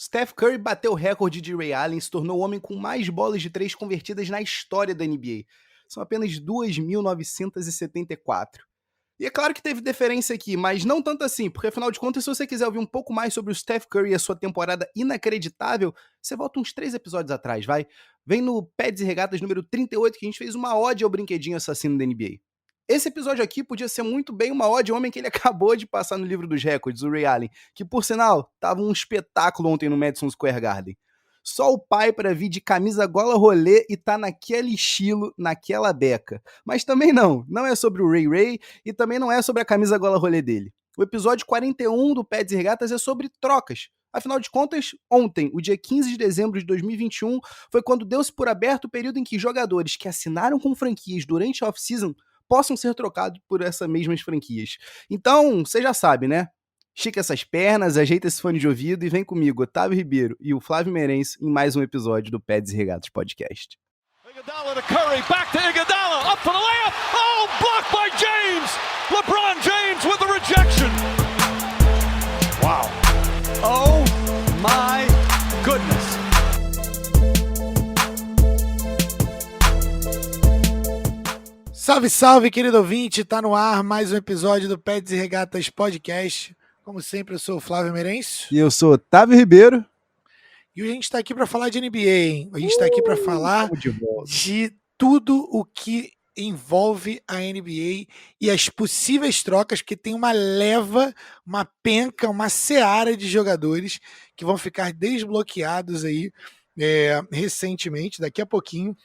Steph Curry bateu o recorde de Ray Allen e se tornou o homem com mais bolas de 3 convertidas na história da NBA. São apenas 2.974. E é claro que teve deferência aqui, mas não tanto assim, porque afinal de contas, se você quiser ouvir um pouco mais sobre o Steph Curry e a sua temporada inacreditável, você volta uns 3 episódios atrás, vai? Vem no Pads e Regatas número 38, que a gente fez uma ode ao brinquedinho assassino da NBA. Esse episódio aqui podia ser muito bem uma ode ao homem que ele acabou de passar no livro dos recordes, o Ray Allen, que por sinal, tava um espetáculo ontem no Madison Square Garden. Só o pai para vir de camisa gola rolê e tá naquele estilo, naquela beca. Mas também não é sobre o Ray e também não é sobre a camisa gola rolê dele. O episódio 41 do Pads e Regatas é sobre trocas. Afinal de contas, ontem, o dia 15 de dezembro de 2021, foi quando deu-se por aberto o período em que jogadores que assinaram com franquias durante a off-season possam ser trocados por essas mesmas franquias. Então, você já sabe, né? Estica essas pernas, ajeita esse fone de ouvido e vem comigo, Otávio Ribeiro e o Flávio Meirense, em mais um episódio do Pads e Regatas Podcast. Iguodala to Curry, back to Iguodala, up for the layup, oh, blocked by James! LeBron James with the rejection! Wow. Oh my goodness. Salve, salve, querido ouvinte, tá no ar mais um episódio do Pads e Regatas Podcast. Como sempre, eu sou o Flávio Meirense. E eu sou Otávio Ribeiro. E hoje a gente tá aqui para falar de NBA, hein? A gente tá aqui para falar de tudo o que envolve a NBA e as possíveis trocas, porque tem uma leva, uma penca, uma seara de jogadores que vão ficar desbloqueados aí recentemente, daqui a pouquinho,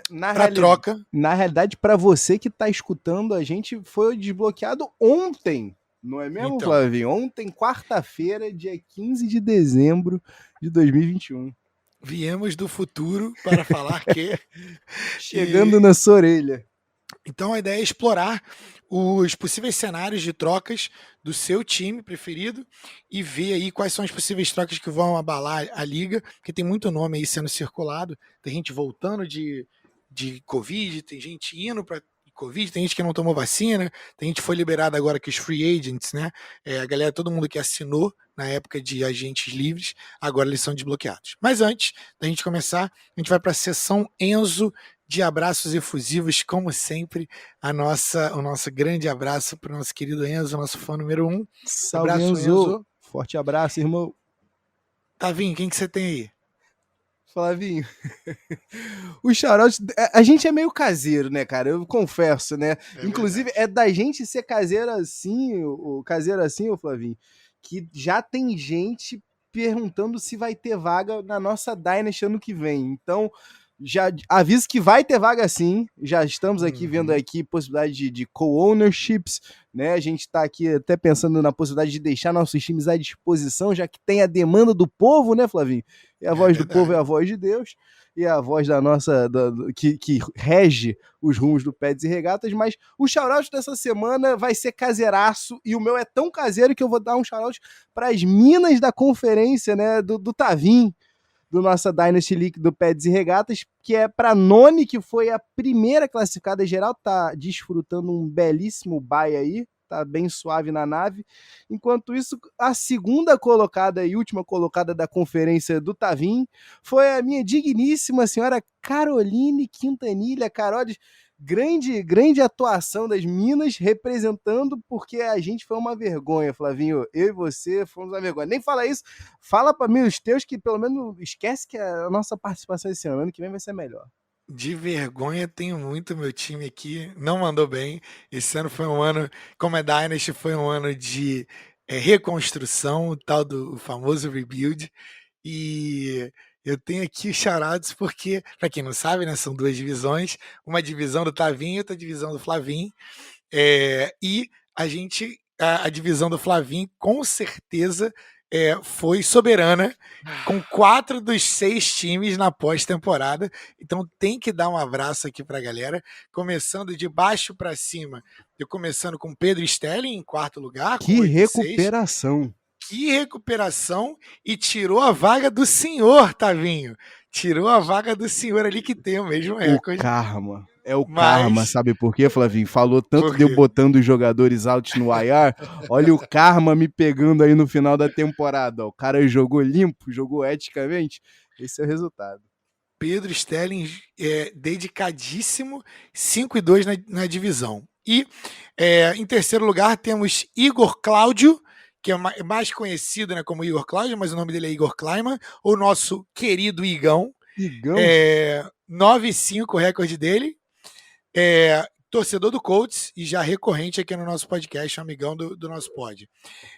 para troca. Na realidade, para você que tá escutando, a gente foi desbloqueado ontem, não é mesmo, então, Flavinho? Ontem, quarta-feira, dia 15 de dezembro de 2021. Viemos do futuro para falar que... Chegando na sua orelha. Então a ideia é explorar os possíveis cenários de trocas do seu time preferido e ver aí quais são as possíveis trocas que vão abalar a liga, porque tem muito nome aí sendo circulado, tem gente voltando de Covid, tem gente indo para Covid, tem gente que não tomou vacina, tem gente que foi liberada agora que os free agents, né? A galera, todo mundo que assinou na época de agentes livres, agora eles são desbloqueados. Mas antes da gente começar, a gente vai para a sessão Enzo de abraços efusivos, como sempre, o nosso grande abraço para o nosso querido Enzo, nosso fã número 1. Salve, abraço, Enzo. Forte abraço, irmão. Tavinho, quem que você tem aí? Flavinho, o shout-out, a gente é meio caseiro, né, cara? Eu confesso, né? Inclusive, verdade. É da gente ser caseiro assim, o Flavinho, que já tem gente perguntando se vai ter vaga na nossa Dynasty ano que vem. Então, já aviso que vai ter vaga sim, já estamos aqui vendo aqui possibilidade de co-ownerships, né? A gente está aqui até pensando na possibilidade de deixar nossos times à disposição, já que tem a demanda do povo, né, Flavinho? E a voz do povo é a voz de Deus, e a voz da nossa, que rege os rumos do Pads e Regatas, mas o shout-out dessa semana vai ser caseiraço, e o meu é tão caseiro que eu vou dar um shout-out para as minas da conferência, né, do Tavim, do nossa Dynasty League do Pads e Regatas, que é para Noni, que foi a primeira classificada geral, tá desfrutando um belíssimo bye aí, tá bem suave na nave. Enquanto isso, a segunda colocada e última colocada da conferência do Tavim foi a minha digníssima senhora Caroline Quintanilha. Carolis, grande atuação das minas, representando, porque a gente foi uma vergonha, Flavinho. Eu e você fomos uma vergonha. Nem fala isso, fala para mim os teus que pelo menos esquece que a nossa participação esse ano que vem vai ser melhor. De vergonha tenho muito, meu time aqui não mandou bem. Esse ano foi um ano, como é Dynasty, foi um ano de reconstrução, o tal do famoso rebuild. E eu tenho aqui os shoutouts porque, para quem não sabe, né, são duas divisões, uma divisão do Tavinho e outra divisão do Flavinho. E a divisão do Flavinho, com certeza, foi soberana, com 4 dos 6 times na pós-temporada. Então tem que dar um abraço aqui para a galera, começando de baixo para cima. Eu começando com Pedro Stelling em 4º lugar. Que recuperação! Que recuperação, e tirou a vaga do senhor, Tavinho. Tirou a vaga do senhor ali que tem o mesmo recorde. O karma. É o karma, Mas, sabe por quê, Flavinho? Falou tanto por de eu quê? botando os jogadores altos no IR. Olha o karma me pegando aí no final da temporada. Ó. O cara jogou limpo, jogou eticamente. Esse é o resultado. Pedro Stelling é dedicadíssimo, 5-2 na divisão. E em terceiro lugar temos Igor Cláudio, que é mais conhecido, né, como Igor Cláudio, mas o nome dele é Igor Kleiman, o nosso querido Igão. Igão? 9-5 o recorde dele. Torcedor do Colts e já recorrente aqui no nosso podcast, amigão do nosso pod.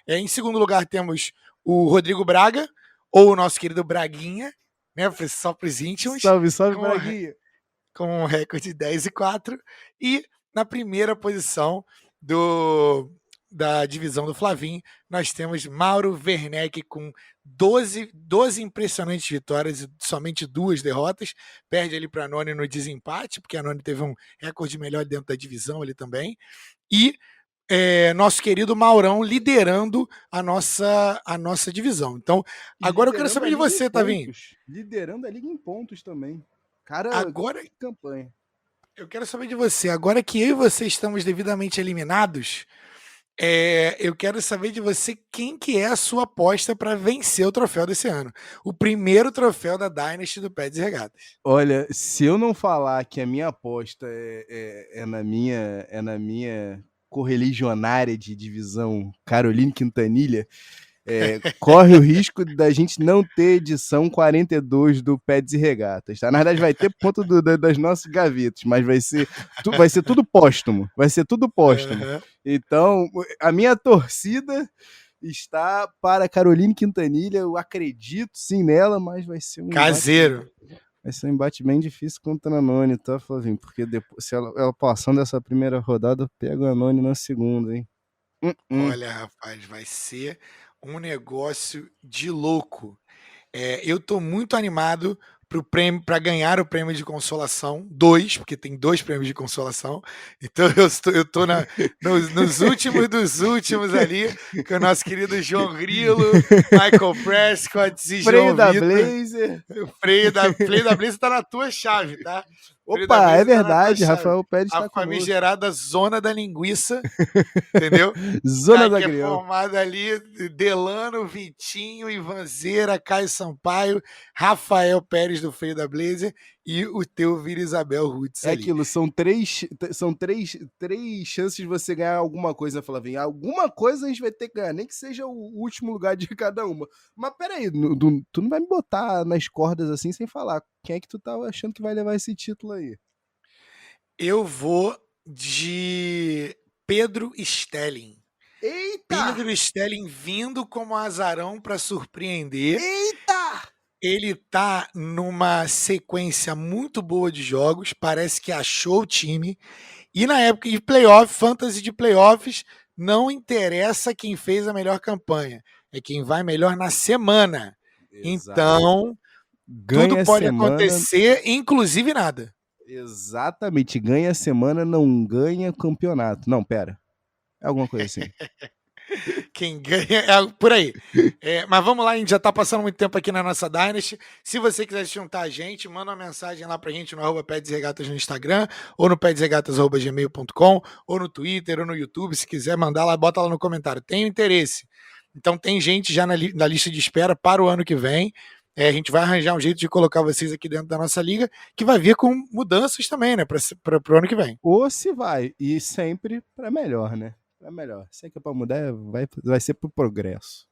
Em segundo lugar temos o Rodrigo Braga, ou o nosso querido Braguinha, né, só para os íntimos. Salve, Braguinha. Com um recorde de 10-4. E na primeira posição da divisão do Flavim, nós temos Mauro Werneck com 12 impressionantes vitórias e somente 2 derrotas. Perde ali para a Noni no desempate, porque a Noni teve um recorde melhor dentro da divisão ali também. E nosso querido Maurão liderando a nossa divisão. Então, agora eu quero saber de você, Tavinho. Liderando a liga em pontos também. Cara, agora que campanha. Eu quero saber de você. Agora que eu e você estamos devidamente eliminados, eu quero saber de você quem que é a sua aposta para vencer o troféu desse ano. O primeiro troféu da Dynasty do Pets e Regatas. Olha, se eu não falar que a minha aposta é na minha correligionária de divisão Caroline Quintanilha, corre o risco da gente não ter edição 42 do Pets e Regatas, tá? Na verdade vai ter ponto das nossas gavetas, mas vai ser tudo póstumo, Uhum. Então, a minha torcida está para Caroline Quintanilha, eu acredito sim nela, mas vai ser um caseiro. Vai ser um embate bem difícil contra a Noni, tá, Flavinho? Porque depois, se ela passando essa primeira rodada, pega a Noni na segunda, hein? Olha, rapaz, vai ser um negócio de louco. Eu tô muito animado para ganhar o prêmio de consolação, 2, porque tem 2 prêmios de consolação. Então eu tô nos últimos dos últimos ali, com o nosso querido João Grilo, Michael Prescott e João Blazer. O freio da Blazer tá na tua chave, tá? Opa, é verdade, Rafael Pérez está conosco. A famigerada Zona da Linguiça, entendeu? Zona da que Grião. É formada ali, Delano, Vitinho, Ivanzeira, Caio Sampaio, Rafael Pérez do freio da Blazer e o teu Vira Isabel Roots ali. Aquilo, são três chances de você ganhar alguma coisa, Flavinho. Alguma coisa a gente vai ter que ganhar, nem que seja o último lugar de cada uma. Mas peraí, tu não vai me botar nas cordas assim sem falar. Quem é que tu tá achando que vai levar esse título aí? Eu vou de Pedro Stelling. Eita! Pedro Stelling vindo como azarão para surpreender. Eita! Ele tá numa sequência muito boa de jogos, parece que achou o time. E na época de playoff, fantasy de playoffs, não interessa quem fez a melhor campanha, é quem vai melhor na semana. Exato. Então, ganha tudo pode acontecer, inclusive nada. Exatamente, ganha a semana, não ganha campeonato. Não, pera, é alguma coisa assim. Quem ganha é por aí. Mas vamos lá, a gente já tá passando muito tempo aqui na nossa Dynasty. Se você quiser se juntar a gente, manda uma mensagem lá pra gente no @PedsRegatas no Instagram, ou no pedsregatas@gmail.com, ou no Twitter, ou no YouTube. Se quiser mandar lá, bota lá no comentário. Tenho interesse. Então tem gente já na lista de espera para o ano que vem. A gente vai arranjar um jeito de colocar vocês aqui dentro da nossa liga, que vai vir com mudanças também, né, para o ano que vem. Ou se vai, e sempre para melhor, né? É melhor. Se é que é pra mudar, vai ser pro progresso.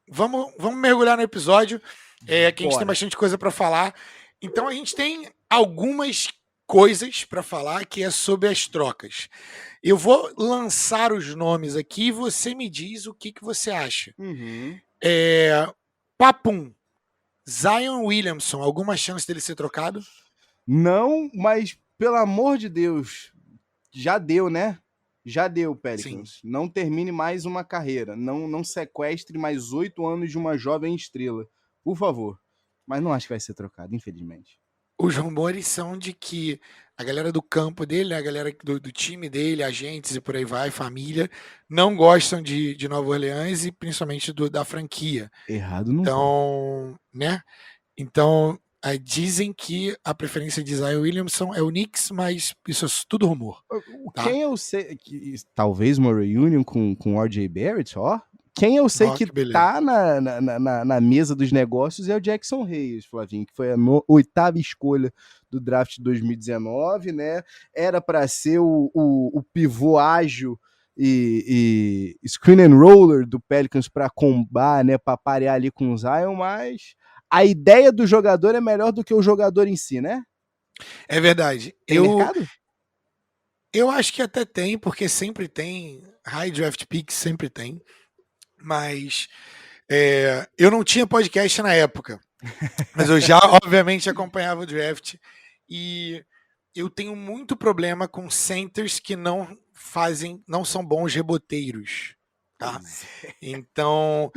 Vamos mergulhar no episódio, que a gente tem bastante coisa para falar. Então a gente tem algumas coisas para falar que é sobre as trocas. Eu vou lançar os nomes aqui e você me diz o que você acha. Uhum. Papum, Zion Williamson, alguma chance dele ser trocado? Não, mas pelo amor de Deus, já deu, né? Já deu, Pelicans. Sim. Não termine mais uma carreira. Não sequestre mais 8 anos de uma jovem estrela. Por favor. Mas não acho que vai ser trocado, infelizmente. Os rumores são de que a galera do campo dele, a galera do time dele, agentes e por aí vai, família, não gostam de Nova Orleans e principalmente da franquia. Errado não. Então, né? Então, dizem que a preferência de Zion Williamson é o Knicks, mas isso é tudo rumor. Tá? Quem eu sei, talvez uma reunion com o RJ Barrett, ó. Quem eu sei que tá na mesa dos negócios é o Jackson Reyes, Flavinho, que foi a 8ª escolha do draft de 2019, né? Era para ser o pivô ágil e screen and roller do Pelicans para combar, né? Para parear ali com o Zion, mas a ideia do jogador é melhor do que o jogador em si, né? É verdade. Tem mercado? Eu acho que até tem, porque sempre tem. High draft picks sempre tem. Mas eu não tinha podcast na época. Mas eu já, obviamente, acompanhava o draft. E eu tenho muito problema com centers que não são bons reboteiros. Tá? Então,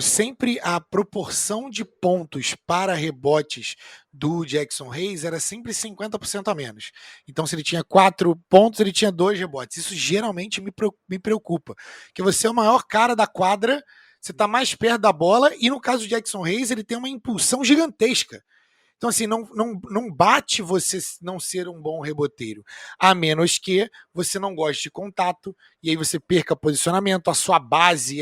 sempre a proporção de pontos para rebotes do Jackson Reyes era sempre 50% a menos. Então, se ele tinha 4 pontos, ele tinha 2 rebotes. Isso geralmente me preocupa. Porque você é o maior cara da quadra, você está mais perto da bola, e no caso do Jackson Reyes, ele tem uma impulsão gigantesca. Então, assim, não bate você não ser um bom reboteiro, a menos que você não goste de contato, e aí você perca posicionamento, a sua base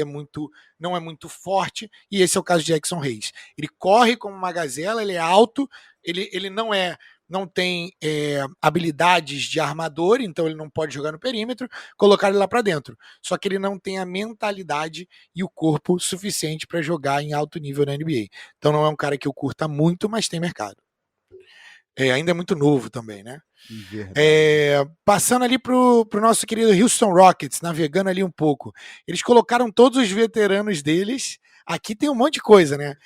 não é muito forte, e esse é o caso de Jackson Reyes. Ele corre como uma gazela, ele é alto, ele não tem habilidades de armador, então ele não pode jogar no perímetro, colocar ele lá para dentro. Só que ele não tem a mentalidade e o corpo suficiente para jogar em alto nível na NBA. Então não é um cara que eu curta muito, mas tem mercado. Ainda é muito novo também, né? Passando ali pro nosso querido Houston Rockets, navegando ali um pouco. Eles colocaram todos os veteranos deles. Aqui tem um monte de coisa, né?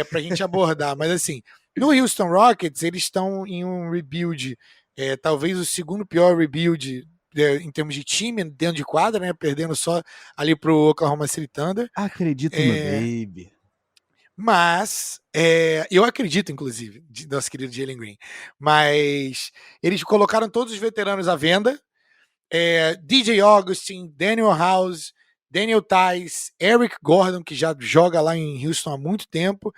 Pra gente abordar, mas assim, no Houston Rockets, eles estão em um rebuild, talvez o segundo pior rebuild em termos de time dentro de quadra, né? Perdendo só ali pro Oklahoma City Thunder. Acredito no baby. Mas, eu acredito, inclusive, de nosso querido Jalen Green. Mas eles colocaram todos os veteranos à venda. DJ Augustin, Daniel House, Daniel Tice, Eric Gordon, que já joga lá em Houston há muito tempo.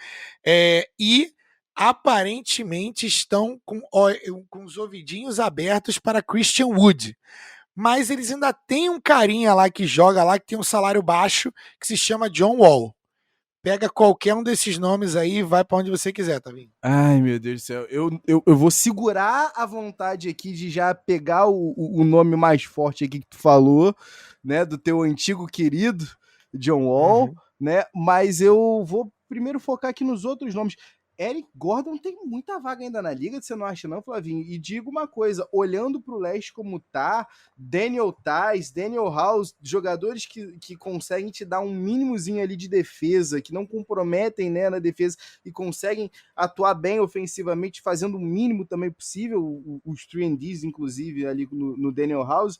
E aparentemente estão com os ouvidinhos abertos para Christian Wood. Mas eles ainda têm um carinha lá que joga lá, que tem um salário baixo, que se chama John Wall. Pega qualquer um desses nomes aí e vai para onde você quiser, tá vendo? Ai, meu Deus do céu. Eu vou segurar a vontade aqui de já pegar o nome mais forte aqui que tu falou, né? Do teu antigo querido John Wall, né? Mas eu vou primeiro focar aqui nos outros nomes. Eric Gordon tem muita vaga ainda na liga, você não acha não, Flavinho? E digo uma coisa, olhando para o leste como tá, Daniel Tice, Daniel House, jogadores que conseguem te dar um mínimozinho ali de defesa, que não comprometem, né, na defesa e conseguem atuar bem ofensivamente, fazendo o mínimo também possível, os 3&Ds, inclusive, ali no Daniel House.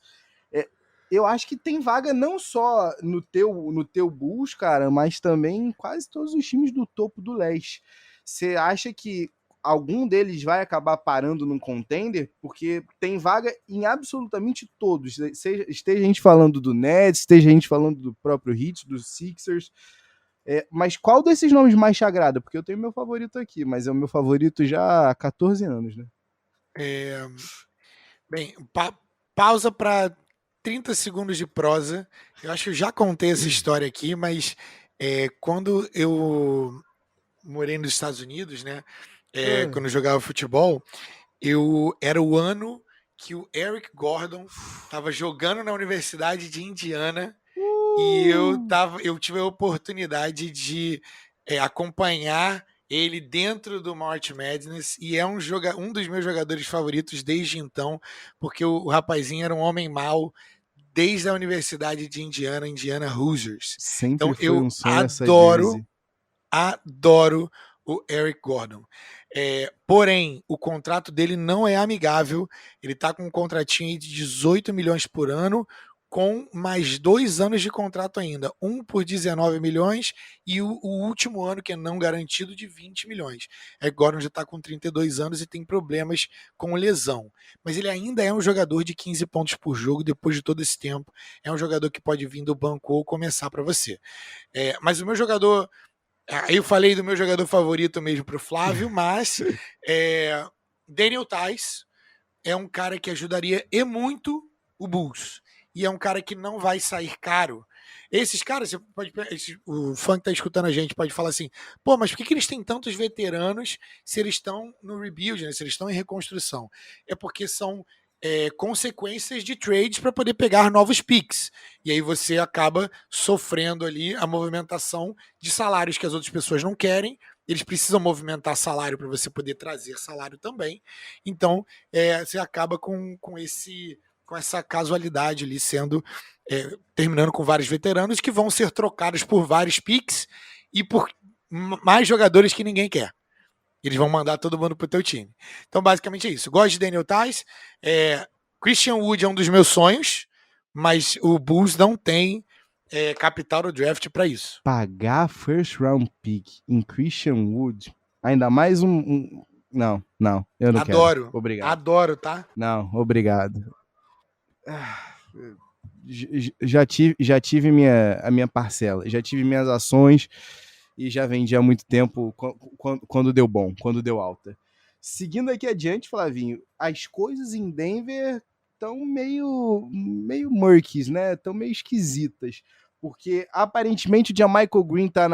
Eu acho que tem vaga não só no teu Bulls, cara, mas também em quase todos os times do topo do leste. Você acha que algum deles vai acabar parando num contender? Porque tem vaga em absolutamente todos. Esteja a gente falando do Nets, esteja a gente falando do próprio Heat, dos Sixers. Mas qual desses nomes mais te agrada? Porque eu tenho meu favorito aqui, mas é o meu favorito já há 14 anos, né? Bem, pausa para 30 segundos de prosa. Eu acho que eu já contei essa história aqui, mas quando eu morei nos Estados Unidos, né? Quando eu jogava futebol, era o ano que o Eric Gordon estava jogando na Universidade de Indiana e eu tive a oportunidade de acompanhar ele dentro do March Madness e é um dos meus jogadores favoritos desde então, porque o rapazinho era um homem mau desde a Universidade de Indiana, Indiana Hoosiers. Sempre então foi eu um sonho adoro o Eric Gordon. Porém, o contrato dele não é amigável. Ele está com um contratinho aí de 18 milhões por ano, com mais 2 anos de contrato ainda. Um por 19 milhões e o último ano, que é não garantido, de 20 milhões. Eric Gordon já está com 32 anos e tem problemas com lesão. Mas ele ainda é um jogador de 15 pontos por jogo depois de todo esse tempo. É um jogador que pode vir do banco ou começar para você. Mas o meu jogador Aí eu falei do meu jogador favorito mesmo pro Flávio, mas Daniel Theis é um cara que ajudaria e muito o Bulls. E é um cara que não vai sair caro. Esses caras, você pode, o fã que tá escutando a gente pode falar assim, pô, mas por que eles têm tantos veteranos se eles estão no rebuild, né? Se eles estão em reconstrução? É porque são consequências de trades para poder pegar novos picks. E aí você acaba sofrendo ali a movimentação de salários que as outras pessoas não querem. Eles precisam movimentar salário para você poder trazer salário também. Então, você acaba com essa casualidade ali sendo terminando com vários veteranos que vão ser trocados por vários picks e por mais jogadores que ninguém quer. Eles vão mandar todo mundo pro teu time. Então, basicamente é isso. Gosto de Daniel Theis. Christian Wood é um dos meus sonhos, mas o Bulls não tem capital no draft para isso. Pagar first round pick em Christian Wood, ainda mais Não, eu não Adoro, quero. Obrigado. Adoro, tá? Não, obrigado. Já tive a minha parcela, já tive minhas ações e já vendi há muito tempo quando deu bom, quando deu alta. Seguindo aqui adiante, Flavinho, as coisas em Denver estão meio murkies, né? Estão meio esquisitas. Porque aparentemente o Jamichael Green tá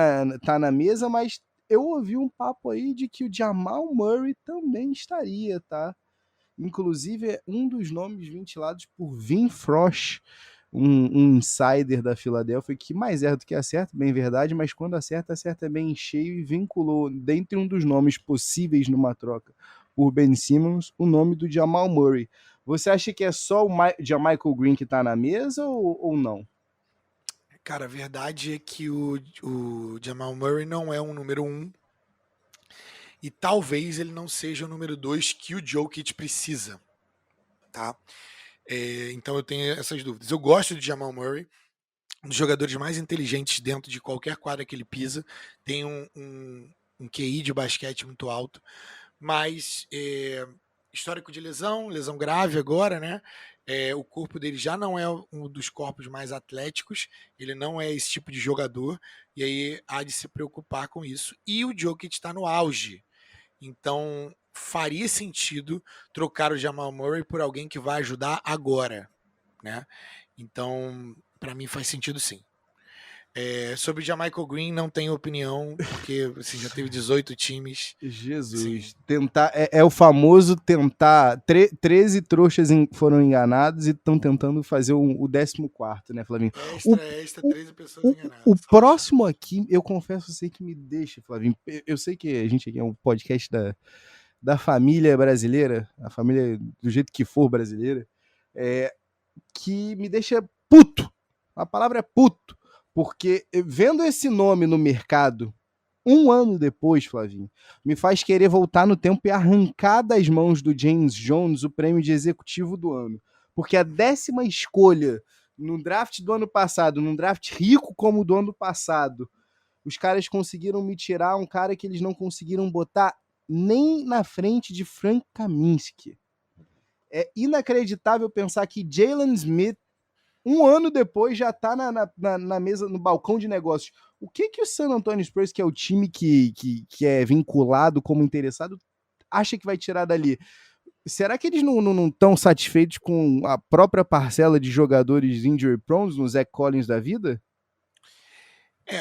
na mesa, mas eu ouvi um papo aí de que o Jamal Murray também estaria, tá? Inclusive, é um dos nomes ventilados por Vin Frost, um insider da Filadélfia, que mais erra do que acerta, bem verdade, mas quando acerta bem em cheio e vinculou, dentre um dos nomes possíveis numa troca por Ben Simmons, o nome do Jamal Murray. Você acha que é só o Jamichael Green que está na mesa ou não? Cara, a verdade é que o Jamal Murray não é um número 1 e talvez ele não seja o número 2 que o Jokic precisa, tá? Então eu tenho essas dúvidas. Eu gosto de Jamal Murray, um dos jogadores mais inteligentes dentro de qualquer quadra que ele pisa, tem um QI de basquete muito alto, mas histórico de lesão grave agora, né? O corpo dele já não é um dos corpos mais atléticos, ele não é esse tipo de jogador, e aí há de se preocupar com isso. E o Jokic está no auge, então faria sentido trocar o Jamal Murray por alguém que vai ajudar agora, né? Então, para mim faz sentido sim. Sobre o Jamichael Green não tenho opinião, porque assim, já teve 18 times. Jesus, Sim. Tentar é o famoso tentar. 13 trouxas foram enganados e estão tentando fazer o 14º, né, Flavinho? Extra, 13 pessoas enganadas. O próximo aqui, eu confesso, eu sei que me deixa, Flavinho. Eu sei que a gente aqui é um podcast da família brasileira, a família do jeito que for brasileira, que me deixa puto. A palavra é puto. Porque vendo esse nome no mercado, um ano depois, Flavinho, me faz querer voltar no tempo e arrancar das mãos do James Jones o prêmio de executivo do ano. Porque a 10ª escolha no draft do ano passado, num draft rico como o do ano passado, os caras conseguiram me tirar um cara que eles não conseguiram botar nem na frente de Frank Kaminsky. É inacreditável pensar que Jalen Smith, um ano depois, já tá na mesa, no balcão de negócios. O que o San Antonio Spurs, que é o time que é vinculado como interessado, acha que vai tirar dali? Será que eles não estão satisfeitos com a própria parcela de jogadores injury prone no Zach Collins da vida?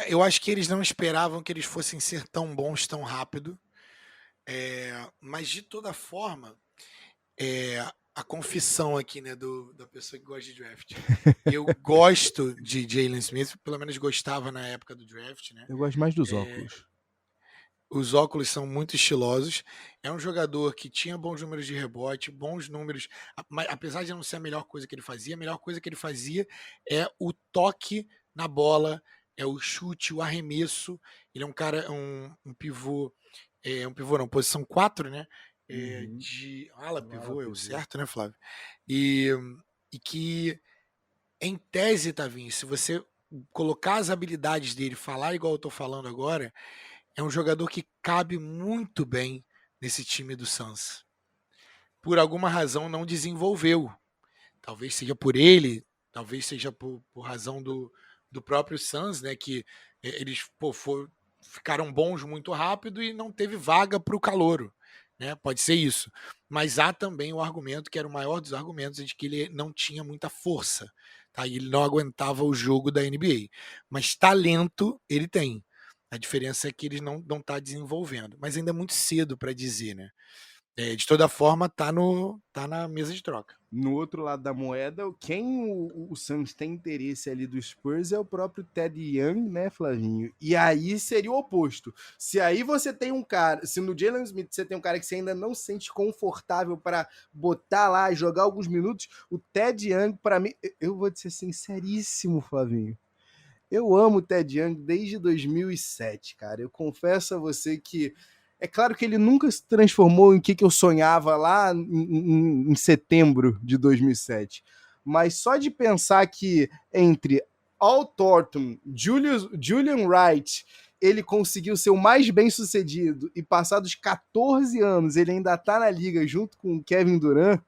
Eu acho que eles não esperavam que eles fossem ser tão bons tão rápido. Mas de toda forma, a confissão aqui, né, da pessoa que gosta de draft. Eu gosto de Jalen Smith, pelo menos gostava na época do draft, né? Eu gosto mais dos óculos. Os óculos são muito estilosos. É um jogador que tinha bons números de rebote, bons números. Apesar de não ser a melhor coisa que ele fazia, a melhor coisa que ele fazia é o toque na bola, é o chute, o arremesso. Ele é um cara, um pivô, posição 4, né? De ala pivô, certo, né, Flávio? E que, em tese, Tavinho, se você colocar as habilidades dele, falar igual eu tô falando agora, é um jogador que cabe muito bem nesse time do Suns. Por alguma razão não desenvolveu. Talvez seja por ele, talvez seja por razão do próprio Suns, né? Que eles ficaram bons muito rápido e não teve vaga para o calouro, né? Pode ser isso. Mas há também o argumento, que era o maior dos argumentos, de que ele não tinha muita força, tá? E ele não aguentava o jogo da NBA. Mas talento ele tem. A diferença é que ele não está desenvolvendo. Mas ainda é muito cedo para dizer, né? De toda forma, tá na mesa de troca. No outro lado da moeda, quem o Suns tem interesse ali do Spurs é o próprio Ted Young, né, Flavinho? E aí seria o oposto. Se aí você tem um cara, se no Jalen Smith você tem um cara que você ainda não se sente confortável para botar lá e jogar alguns minutos, o Ted Young, para mim, eu vou te ser sinceríssimo, Flavinho. Eu amo o Ted Young desde 2007, cara. Eu confesso a você que é claro que ele nunca se transformou em que eu sonhava lá em setembro de 2007. Mas só de pensar que entre Al Thornton, Julian Wright, ele conseguiu ser o mais bem sucedido e passados 14 anos ele ainda tá na liga junto com o Kevin Durant,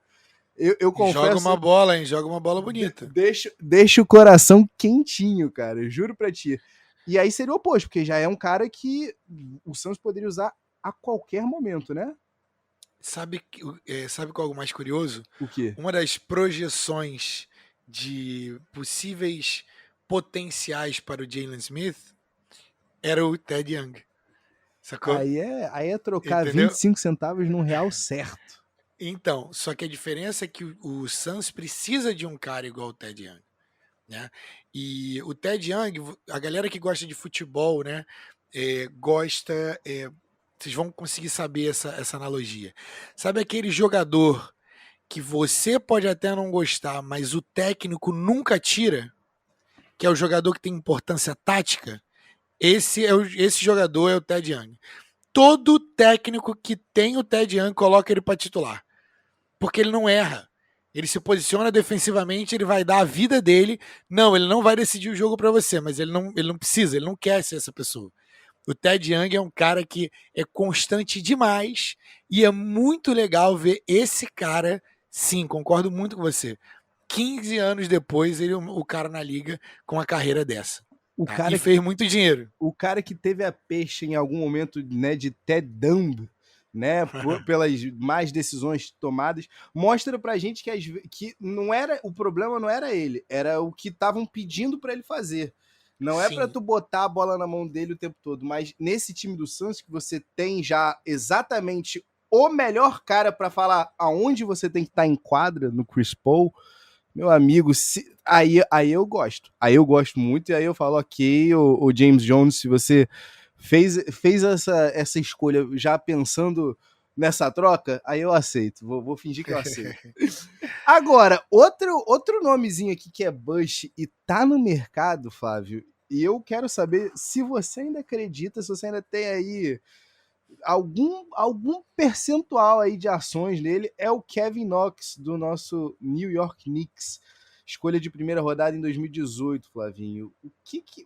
eu confesso... Joga uma bola, hein? Joga uma bola bonita. Deixa o coração quentinho, cara. Eu juro pra ti. E aí seria o oposto, porque já é um cara que o Santos poderia usar a qualquer momento, né? Sabe qual é o mais curioso? O quê? Uma das projeções de possíveis potenciais para o Jalen Smith era o Ted Young. Sacou? Aí é trocar Entendeu? 25 centavos num real certo. Então, só que a diferença é que o Suns precisa de um cara igual o Ted Young, né? E o Ted Young, a galera que gosta de futebol, né, gosta... vocês vão conseguir saber essa analogia. Sabe aquele jogador que você pode até não gostar, mas o técnico nunca tira? Que é o jogador que tem importância tática? Esse jogador é o Ted Young. Todo técnico que tem o Ted Young coloca ele para titular. Porque ele não erra. Ele se posiciona defensivamente, ele vai dar a vida dele. Não, ele não vai decidir o jogo para você, mas ele não precisa, ele não quer ser essa pessoa. O Ted Young é um cara que é constante demais e é muito legal ver esse cara, sim, concordo muito com você. 15 anos depois, o cara na liga com a carreira dessa. E fez muito dinheiro. O cara que teve a peixe em algum momento, né, de Ted Dumb, né, pelas más decisões tomadas, mostra pra gente que não era, o problema não era ele, era o que estavam pedindo para ele fazer. Não é para tu botar a bola na mão dele o tempo todo, mas nesse time do Suns que você tem já exatamente o melhor cara para falar aonde você tem que estar em quadra no Chris Paul, meu amigo, aí eu gosto. Aí eu gosto muito e aí eu falo, ok, o James Jones, se você fez essa escolha já pensando nessa troca, aí eu aceito. Vou fingir que eu aceito. Agora, outro nomezinho aqui que é Bush e tá no mercado, Flávio, e eu quero saber se você ainda acredita, se você ainda tem aí algum percentual aí de ações nele, é o Kevin Knox, do nosso New York Knicks. Escolha de primeira rodada em 2018, Flavinho.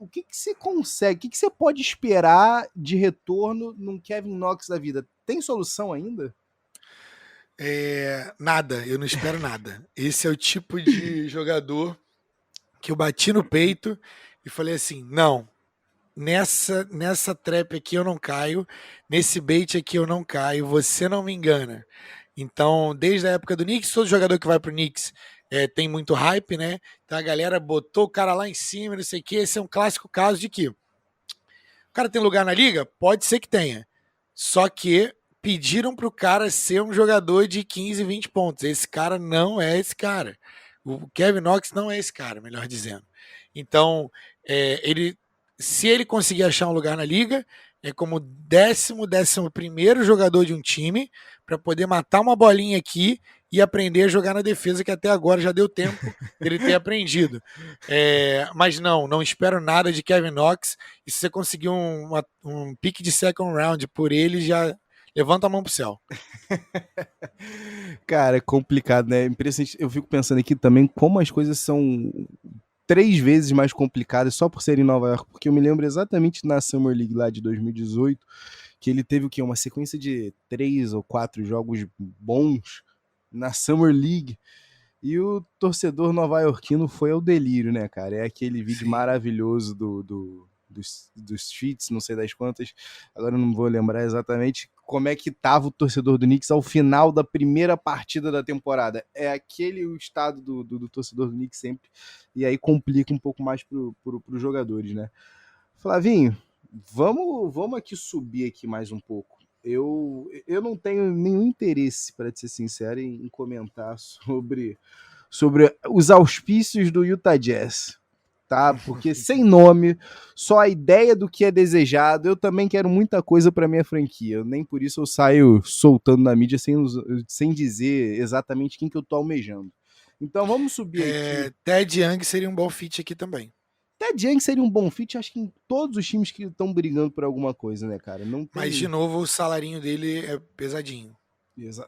O que você consegue, o que você pode esperar de retorno num Kevin Knox da vida? Tem solução ainda? Nada, eu não espero nada. Esse é o tipo de jogador que eu bati no peito e falei assim, não, nessa trap aqui eu não caio, nesse bait aqui eu não caio, você não me engana. Então, desde a época do Knicks, todo jogador que vai pro Knicks tem muito hype, né? Então a galera botou o cara lá em cima, não sei o que. Esse é um clássico caso de que o cara tem lugar na liga? Pode ser que tenha. Só que pediram pro cara ser um jogador de 15, 20 pontos. Esse cara não é esse cara. O Kevin Knox não é esse cara, melhor dizendo. Então, se ele conseguir achar um lugar na liga, é como 11º jogador de um time para poder matar uma bolinha aqui e aprender a jogar na defesa, que até agora já deu tempo dele ter aprendido. Mas não espero nada de Kevin Knox. E se você conseguir um pick de second round por ele, já levanta a mão pro céu. Cara, é complicado, né? Impressionante. Eu fico pensando aqui também como as coisas são 3 vezes mais complicadas só por ser em Nova York, porque eu me lembro exatamente na Summer League lá de 2018, que ele teve o quê? Uma sequência de 3 ou 4 jogos bons na Summer League, e o torcedor nova-iorquino foi ao delírio, né, cara? É aquele vídeo maravilhoso dos streets, não sei das quantas, agora eu não vou lembrar exatamente como é que estava o torcedor do Knicks ao final da primeira partida da temporada. É aquele o estado do torcedor do Knicks sempre, e aí complica um pouco mais para os jogadores, né? Flavinho, vamos aqui subir aqui mais um pouco. Eu não tenho nenhum interesse, para ser sincero, em comentar sobre os auspícios do Utah Jazz, tá? Porque sem nome, só a ideia do que é desejado, eu também quero muita coisa para minha franquia. Nem por isso eu saio soltando na mídia sem dizer exatamente quem que eu tô almejando. Então vamos subir aqui. Ted Young seria um bom fit aqui também. Ted Young seria um bom fit, acho que em todos os times que estão brigando por alguma coisa, né, cara? Não tem... Mas, de novo, o salarinho dele é pesadinho.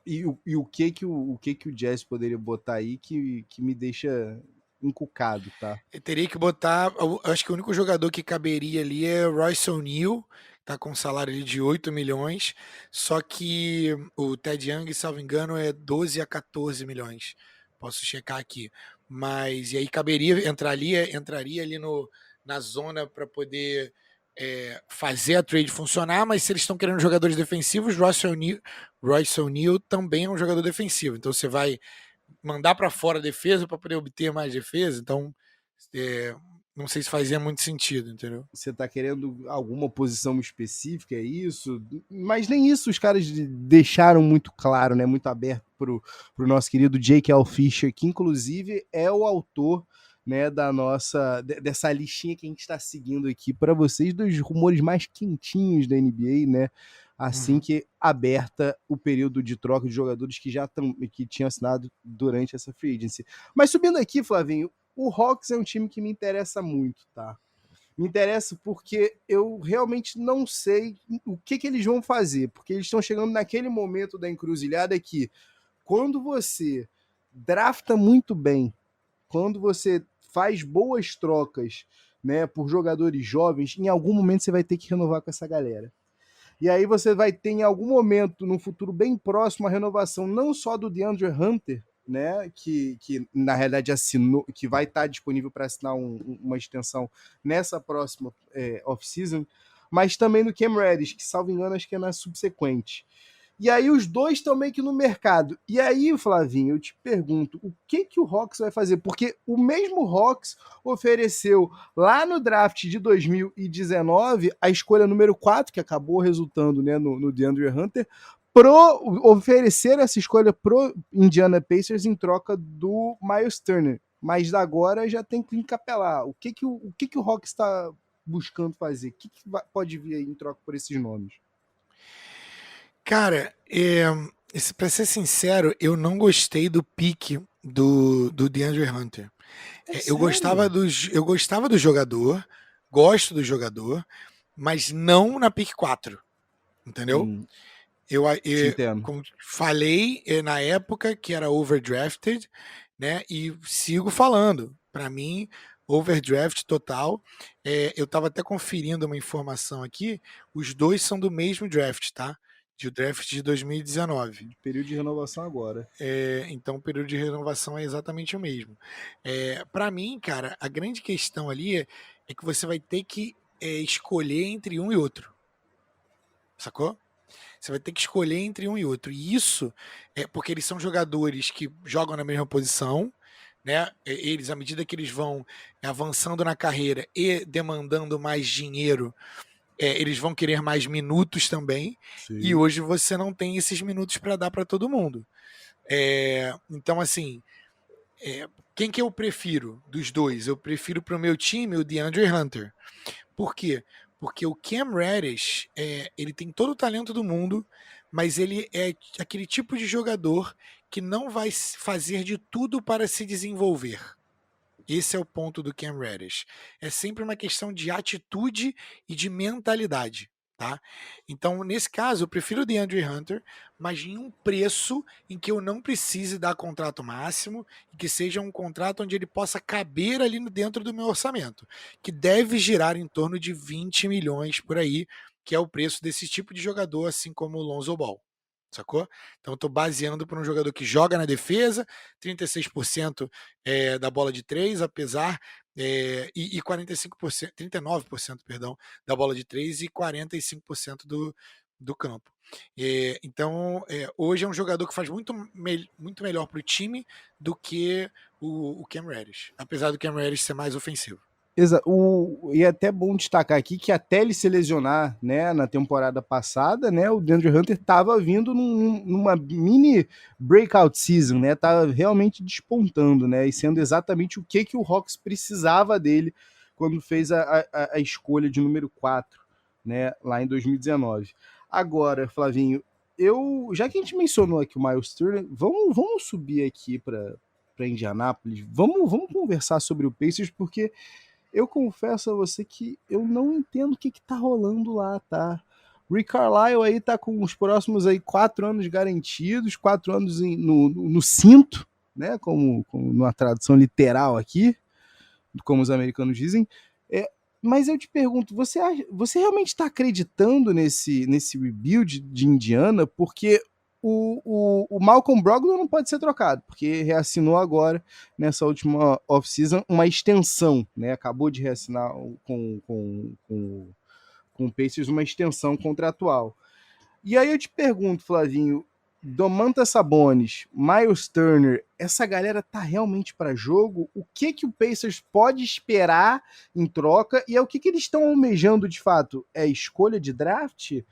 E o que o Jazz poderia botar aí que me deixa encucado, tá? Eu teria que botar... Acho que o único jogador que caberia ali é Royce O'Neal, tá com um salário ali de 8 milhões, só que o Ted Young, salvo engano, é 12 a 14 milhões. Posso checar aqui. Mas, e aí entraria ali na zona para poder fazer a trade funcionar, mas se eles estão querendo jogadores defensivos, Royce O'Neal também é um jogador defensivo. Então você vai mandar para fora a defesa para poder obter mais defesa. Então, não sei se fazia muito sentido, entendeu? Você tá querendo alguma posição específica, é isso? Mas nem isso os caras deixaram muito claro, né? Muito aberto pro nosso querido Jake L. Fisher, que inclusive é o autor, né, dessa listinha que a gente está seguindo aqui para vocês, dos rumores mais quentinhos da NBA, né? Assim que aberta o período de troca de jogadores que tinham assinado durante essa free agency. Mas subindo aqui, Flavinho, o Hawks é um time que me interessa muito, tá? Me interessa porque eu realmente não sei o que eles vão fazer, porque eles estão chegando naquele momento da encruzilhada que, quando você drafta muito bem, quando você faz boas trocas, né, por jogadores jovens, em algum momento você vai ter que renovar com essa galera. E aí você vai ter em algum momento, num futuro bem próximo, a renovação não só do DeAndre Hunter, né, que na realidade assinou, que vai estar disponível para assinar uma extensão nessa próxima off-season, mas também do Cam Reddish, que, salvo engano, acho que é na subsequente. E aí os dois estão meio que no mercado. E aí, Flavinho, eu te pergunto, o que o Hawks vai fazer? Porque o mesmo Hawks ofereceu lá no draft de 2019 a escolha número 4, que acabou resultando, né, no DeAndre Hunter, oferecer essa escolha pro Indiana Pacers em troca do Miles Turner. Mas agora já tem que encapelar. O que o Hawks está buscando fazer? O que pode vir aí em troca por esses nomes? Cara, pra ser sincero, eu não gostei do pique do DeAndre Hunter. Eu gostava do jogador, gosto do jogador, mas não na pick 4, entendeu? Eu como falei na época que era overdrafted, né? E sigo falando. Para mim, overdraft total. Eu estava até conferindo uma informação aqui. Os dois são do mesmo draft, tá? De draft de 2019. Período de renovação agora. Então o período de renovação é exatamente o mesmo. Para mim, cara, a grande questão ali é que você vai ter que escolher entre um e outro. Sacou? Você vai ter que escolher entre um e outro. E isso é porque eles são jogadores que jogam na mesma posição, né? Eles, à medida que eles vão avançando na carreira e demandando mais dinheiro, eles vão querer mais minutos também. Sim. E hoje você não tem esses minutos para dar para todo mundo. Então, assim, quem que eu prefiro dos dois? Eu prefiro para o meu time o DeAndre Hunter. Por quê? Porque o Cam Reddish, ele tem todo o talento do mundo, mas ele é aquele tipo de jogador que não vai fazer de tudo para se desenvolver. Esse é o ponto do Cam Reddish. É sempre uma questão de atitude e de mentalidade, tá? Então, nesse caso, eu prefiro o DeAndre Hunter, mas em um preço em que eu não precise dar contrato máximo e que seja um contrato onde ele possa caber ali dentro do meu orçamento, que deve girar em torno de 20 milhões por aí, que é o preço desse tipo de jogador, assim como o Lonzo Ball. sacou? Então eu tô baseando para um jogador que joga na defesa, 36% da bola de 3, apesar e 45%, 39%, perdão, da bola de 3 e 45% do campo. Então, hoje é um jogador que faz muito melhor para o time do que o Cam Reddish, apesar do Cam Reddish ser mais ofensivo. E é até bom destacar aqui que até ele se lesionar, né, na temporada passada, né, o DeAndre Hunter estava vindo numa mini breakout season, né, tava realmente despontando, né, e sendo exatamente o que o Hawks precisava dele quando fez a escolha de número 4, né, lá em 2019. Agora, Flavinho, já que a gente mencionou aqui o Miles Turner, vamos subir aqui para Indianápolis, vamos conversar sobre o Pacers, porque eu confesso a você que eu não entendo o que tá rolando lá, tá? Rick Carlisle aí tá com os próximos aí 4 anos garantidos, 4 anos no cinto, né? Como numa tradução literal aqui, como os americanos dizem. Mas eu te pergunto, você realmente está acreditando nesse rebuild de Indiana? Porque o Malcolm Brogdon não pode ser trocado, porque reassinou agora, nessa última off-season, uma extensão, né? Acabou de reassinar com o Pacers uma extensão contratual. E aí eu te pergunto, Flavinho, Domantas Sabonis, Miles Turner, essa galera tá realmente para jogo? O que o Pacers pode esperar em troca? E é o que eles estão almejando de fato? É escolha de draft?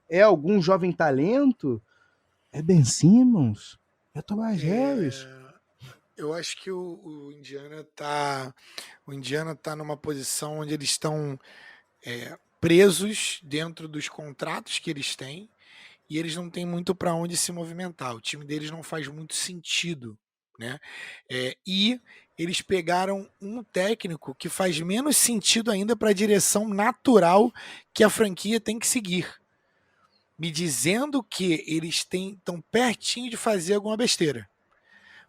É algum jovem talento? É Ben Simmons? É Tobias Harris? Eu acho que o Indiana tá numa posição onde eles estão presos dentro dos contratos que eles têm e eles não têm muito para onde se movimentar. O time deles não faz muito sentido, né? E eles pegaram um técnico que faz menos sentido ainda para a direção natural que a franquia tem que seguir, me dizendo que eles estão pertinho de fazer alguma besteira.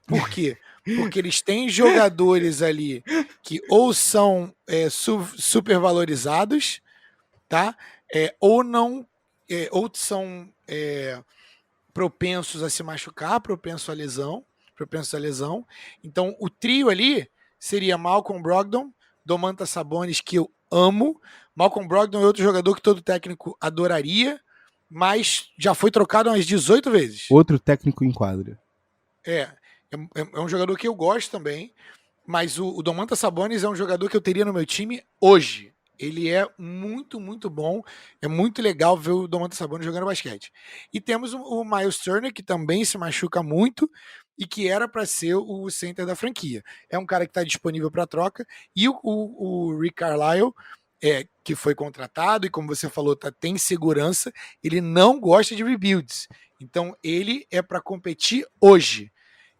Por quê? Porque eles têm jogadores ali que ou são supervalorizados, tá? Ou não, ou são propensos a se machucar, propensos à lesão. Então, o trio ali seria Malcolm Brogdon, Domantas Sabonis, que eu amo. Malcolm Brogdon é outro jogador que todo técnico adoraria, mas já foi trocado umas 18 vezes. Outro técnico em quadra. É um jogador que eu gosto também, mas o Domantas Sabonis é um jogador que eu teria no meu time hoje. Ele é muito, muito bom. É muito legal ver o Domantas Sabonis jogando basquete. E temos o Miles Turner, que também se machuca muito e que era para ser o center da franquia. É um cara que está disponível para troca. E o Rick Carlisle, que foi contratado e, como você falou, tem segurança, ele não gosta de rebuilds. Então, ele é para competir hoje.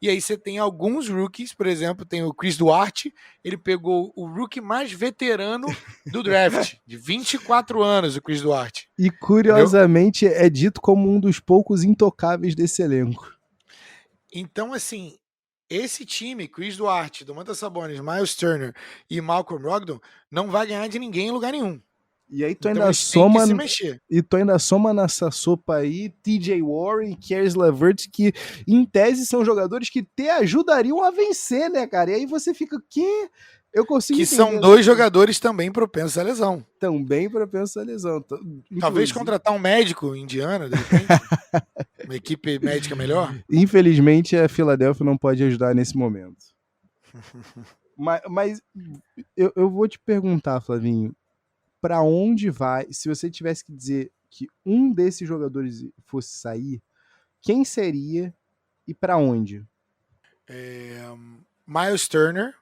E aí você tem alguns rookies, por exemplo, tem o Chris Duarte, ele pegou o rookie mais veterano do draft, de 24 anos, o Chris Duarte. E curiosamente é dito como um dos poucos intocáveis desse elenco. Então, assim, esse time, Chris Duarte, Domantas Sabonis, Miles Turner e Malcolm Brogdon, não vai ganhar de ninguém em lugar nenhum. E aí tu ainda soma nessa sopa aí TJ Warren e Caris LeVert, que em tese são jogadores que te ajudariam a vencer, né, cara? E aí você fica, o quê? Eu consigo entender, são dois jogadores também propensos à lesão. Também propensos à lesão. Talvez contratar um médico indiano, de repente. Uma equipe médica melhor. Infelizmente, a Philadelphia não pode ajudar nesse momento. mas eu vou te perguntar, Flavinho, para onde vai, se você tivesse que dizer que um desses jogadores fosse sair, quem seria e para onde? Miles Turner.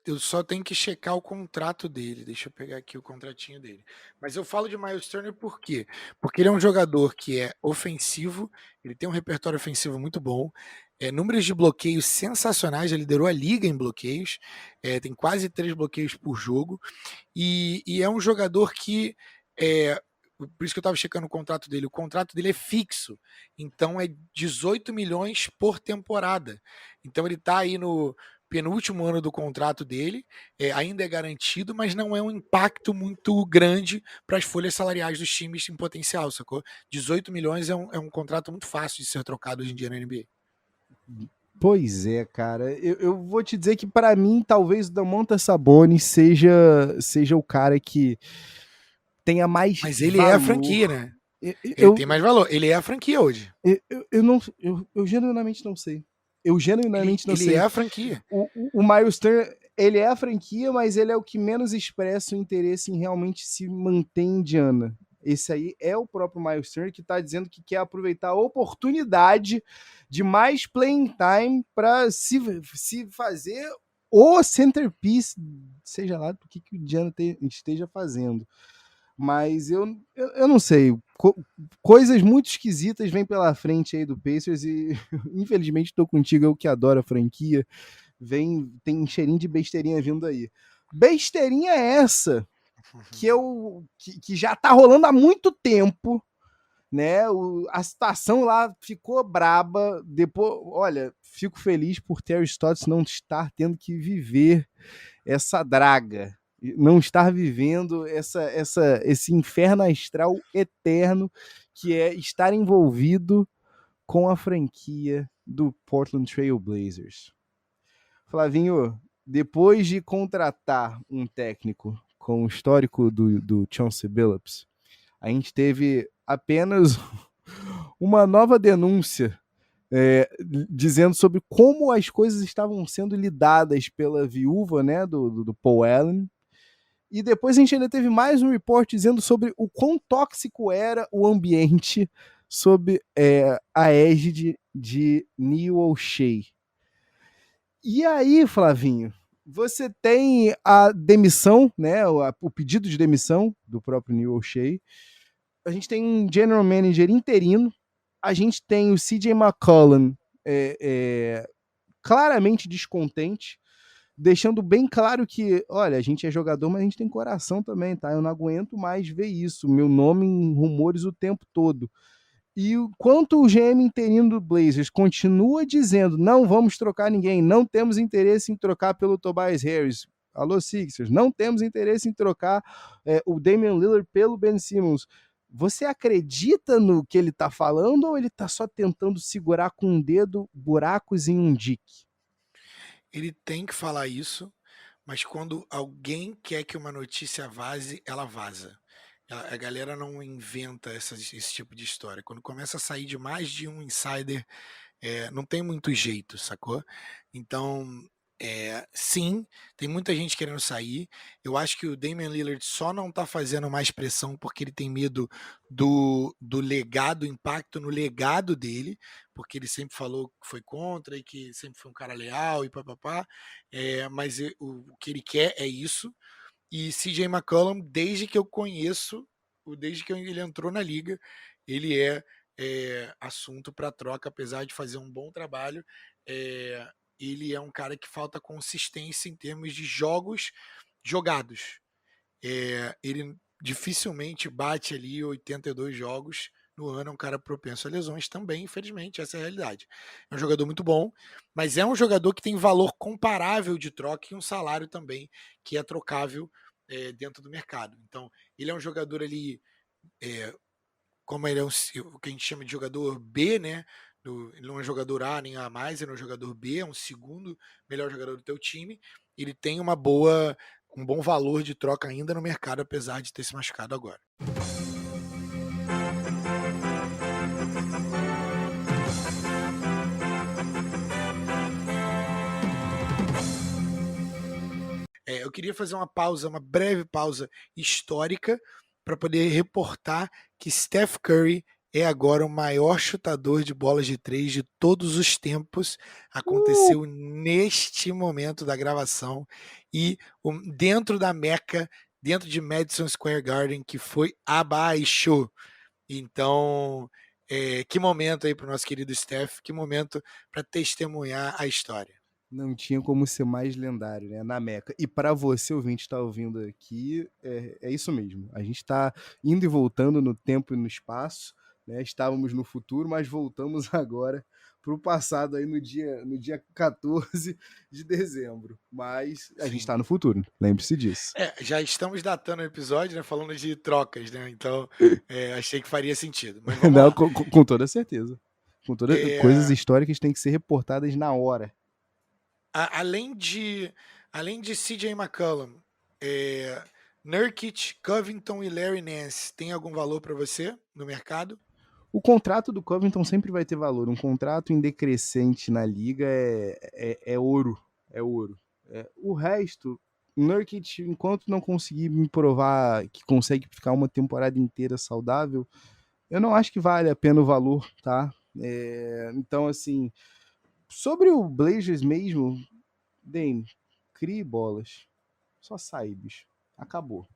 Eu só tenho que checar o contrato dele. Deixa eu pegar aqui o contratinho dele. Mas eu falo de Miles Turner por quê? Porque ele é um jogador que é ofensivo, ele tem um repertório ofensivo muito bom, números de bloqueios sensacionais, já liderou a liga em bloqueios, tem quase 3 bloqueios por jogo, e é um jogador que, por isso que eu estava checando o contrato dele é fixo, então é 18 milhões por temporada, então ele está aí no penúltimo ano do contrato dele, ainda é garantido, mas não é um impacto muito grande para as folhas salariais dos times em potencial, sacou? 18 milhões é um contrato muito fácil de ser trocado hoje em dia na NBA. Pois é, cara. Eu vou te dizer que pra mim, talvez o Domantas Sabonis seja o cara que tenha mais Mas ele valor. é a franquia, né? Ele Eu, tem mais valor. Ele é a franquia hoje. eu genuinamente não sei. Eu genuinamente não Ele é sei. a franquia. O Miles Turner, ele é a franquia, mas ele é o que menos expressa o interesse em realmente se manter em Indiana. Esse aí é o próprio Miles Turner que está dizendo que quer aproveitar a oportunidade de mais playing time para se fazer o centerpiece, seja lá do que o Indiana esteja fazendo. Mas eu não sei. Coisas muito esquisitas vêm pela frente aí do Pacers e infelizmente estou contigo, eu que adoro a franquia. Tem um cheirinho de besteirinha vindo aí. Besteirinha essa que já tá rolando há muito tempo, né? A situação lá ficou braba. Depois, olha, fico feliz por Terry Stotts não estar tendo que viver essa draga, não estar vivendo esse inferno astral eterno que é estar envolvido com a franquia do Portland Trail Blazers. Flavinho, depois de contratar um técnico com o histórico do Chauncey Billups, a gente teve apenas uma nova denúncia dizendo sobre como as coisas estavam sendo lidadas pela viúva, né, do Paul Allen. E depois a gente ainda teve mais um report dizendo sobre o quão tóxico era o ambiente sob a égide de Neil O'Shea. E aí, Flavinho, você tem a demissão, né, o pedido de demissão do próprio Neil O'Shea. A gente tem um general manager interino. A gente tem o CJ McCollum claramente descontente, deixando bem claro que, olha, a gente é jogador, mas a gente tem coração também, tá? Eu não aguento mais ver isso. Meu nome em rumores o tempo todo. E enquanto o GM interino do Blazers continua dizendo não vamos trocar ninguém, não temos interesse em trocar pelo Tobias Harris, alô Sixers, não temos interesse em trocar o Damian Lillard pelo Ben Simmons, você acredita no que ele tá falando ou ele tá só tentando segurar com um dedo buracos em um dique? Ele tem que falar isso, mas quando alguém quer que uma notícia vaze, ela vaza. A galera não inventa esse tipo de história. Quando começa a sair de mais de um insider, não tem muito jeito, sacou? Então, sim, tem muita gente querendo sair. Eu acho que o Damian Lillard só não tá fazendo mais pressão porque ele tem medo do legado, impacto no legado dele, porque ele sempre falou que foi contra e que sempre foi um cara leal e papapá. Mas o que ele quer é isso. E CJ McCollum, desde que eu conheço, desde que ele entrou na liga, ele é assunto para troca, apesar de fazer um bom trabalho. Ele é um cara que falta consistência em termos de jogos jogados. Ele dificilmente bate ali 82 jogos no ano, é um cara propenso a lesões também, infelizmente, essa é a realidade. É um jogador muito bom, mas é um jogador que tem valor comparável de troca e um salário também que é trocável dentro do mercado. Então, ele é um jogador ali, como ele é o que a gente chama de jogador B, né? Ele não é jogador A nem A+, ele é um jogador B, é um segundo melhor jogador do teu time. Ele tem um bom valor de troca ainda no mercado, apesar de ter se machucado agora. Eu queria fazer uma breve pausa histórica para poder reportar que Steph Curry é agora o maior chutador de bolas de 3 de todos os tempos. Aconteceu neste momento da gravação e dentro da Meca, dentro de Madison Square Garden, que foi abaixo. Então, que momento aí para o nosso querido Steph, que momento para testemunhar a história. Não tinha como ser mais lendário, né? Na Meca. E para você, ouvinte, estar ouvindo aqui, é isso mesmo. A gente está indo e voltando no tempo e no espaço né? Estávamos no futuro, mas voltamos agora para o passado aí no dia 14 de dezembro. Mas a gente Sim. está no futuro, lembre-se disso. Já estamos datando o episódio, né? Falando de trocas, né? Então, achei que faria sentido. Mas vamos Não, lá. com toda certeza. Coisas históricas têm que ser reportadas na hora. Além de CJ McCollum, Nurkic, Covington e Larry Nance, tem algum valor para você no mercado? O contrato do Covington sempre vai ter valor. Um contrato em decrescente na liga é ouro. É ouro. O resto, Nurkic, enquanto não conseguir me provar que consegue ficar uma temporada inteira saudável, eu não acho que vale a pena o valor, tá? Então, assim, sobre o Blazers mesmo, Dame, crie bolas. Só sai, bicho. Acabou.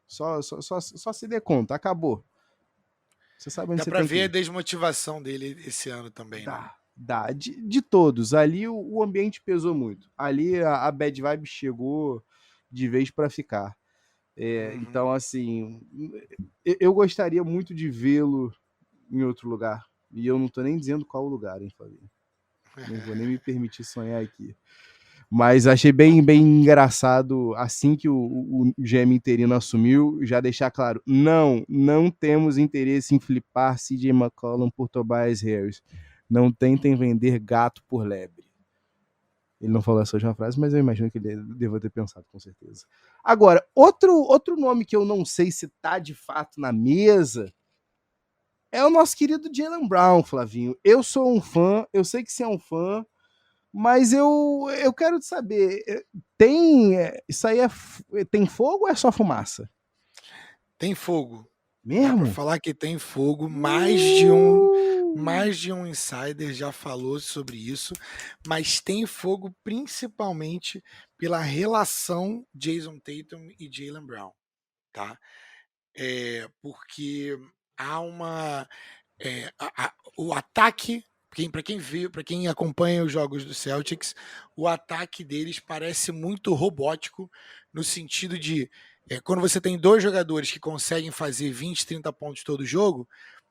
Só se dê conta, acabou. Você sabe onde Dá você para tem que ver a ir. desmotivação dele esse ano também, né? Dá. De todos. Ali o ambiente pesou muito. Ali a bad vibe chegou de vez para ficar. Então, assim, eu gostaria muito de vê-lo em outro lugar. E eu não tô nem dizendo qual lugar, hein, Fabinho? Não vou nem me permitir sonhar aqui. Mas achei bem engraçado, assim que o GM interino assumiu, já deixar claro, não temos interesse em flipar CJ McCollum por Tobias Harris. Não tentem vender gato por lebre. Ele não falou essa última frase, mas eu imagino que ele deva ter pensado, com certeza. Agora, outro nome que eu não sei se tá de fato na mesa é o nosso querido Jaylen Brown, Flavinho. Eu sou um fã, eu sei que você é um fã, mas eu quero saber, isso aí tem fogo ou é só fumaça? Tem fogo. Dá para Mesmo? falar que tem fogo. Mais de um insider já falou sobre isso, mas tem fogo principalmente pela relação Jason Tatum e Jaylen Brown, tá? Porque há o ataque. Para quem acompanha os jogos do Celtics, o ataque deles parece muito robótico, no sentido de quando você tem dois jogadores que conseguem fazer 20, 30 pontos todo jogo,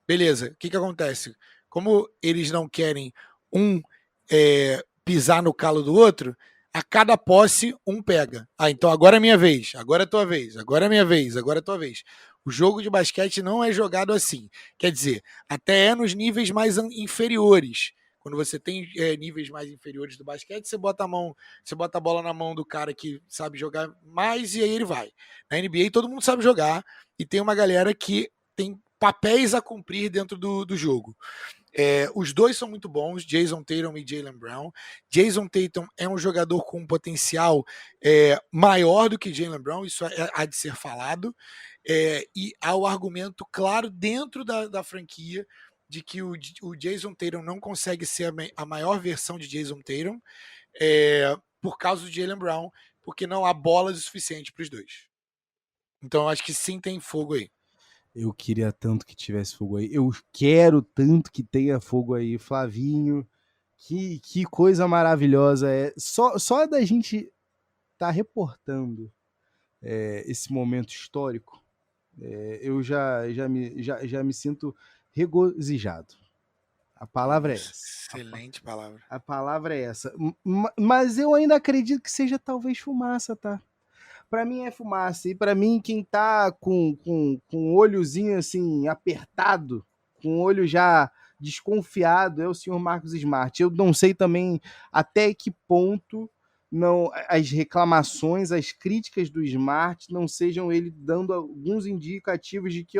beleza, o que acontece? Como eles não querem um pisar no calo do outro, a cada posse um pega. Então agora é minha vez, agora é tua vez, agora é minha vez, agora é tua vez. O jogo de basquete não é jogado assim. Quer dizer, até nos níveis mais inferiores. Quando você tem níveis mais inferiores do basquete, você bota a bola na mão do cara que sabe jogar mais e aí ele vai. Na NBA todo mundo sabe jogar e tem uma galera que tem papéis a cumprir dentro do jogo. Os dois são muito bons, Jason Tatum e Jaylen Brown. Jason Tatum é um jogador com um potencial maior do que Jaylen Brown, isso há de ser falado. E há o argumento claro dentro da franquia de que o Jason Tatum não consegue ser a maior versão de Jason Tatum por causa do Jaylen Brown, porque não há bolas o suficiente para os dois. Então eu acho que sim, tem fogo aí. Eu queria tanto que tivesse fogo aí. Eu quero tanto que tenha fogo aí. Flavinho, que coisa maravilhosa é. Só da gente tá reportando esse momento histórico, eu já me sinto regozijado. A palavra é essa. Excelente palavra. A palavra é essa. Mas eu ainda acredito que seja talvez fumaça, tá? Pra mim é fumaça. E pra mim, quem tá com o olhozinho assim apertado, com o olho já desconfiado, é o senhor Marcos Smart. Eu não sei também até que ponto as reclamações, as críticas do Smart não sejam ele dando alguns indicativos de que,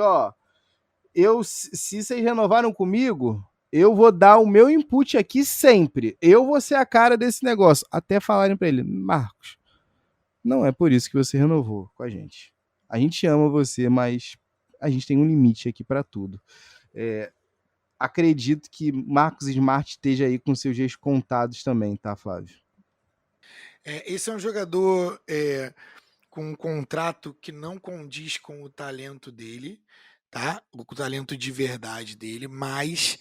se vocês renovaram comigo, eu vou dar o meu input aqui sempre. Eu vou ser a cara desse negócio. Até falarem para ele, Marcos, não é por isso que você renovou com a gente. A gente ama você, mas a gente tem um limite aqui para tudo. Acredito que Marcos Smart esteja aí com seus dias contados também, tá, Flávio? Esse é um jogador com um contrato que não condiz com o talento dele, tá? O talento de verdade dele, mas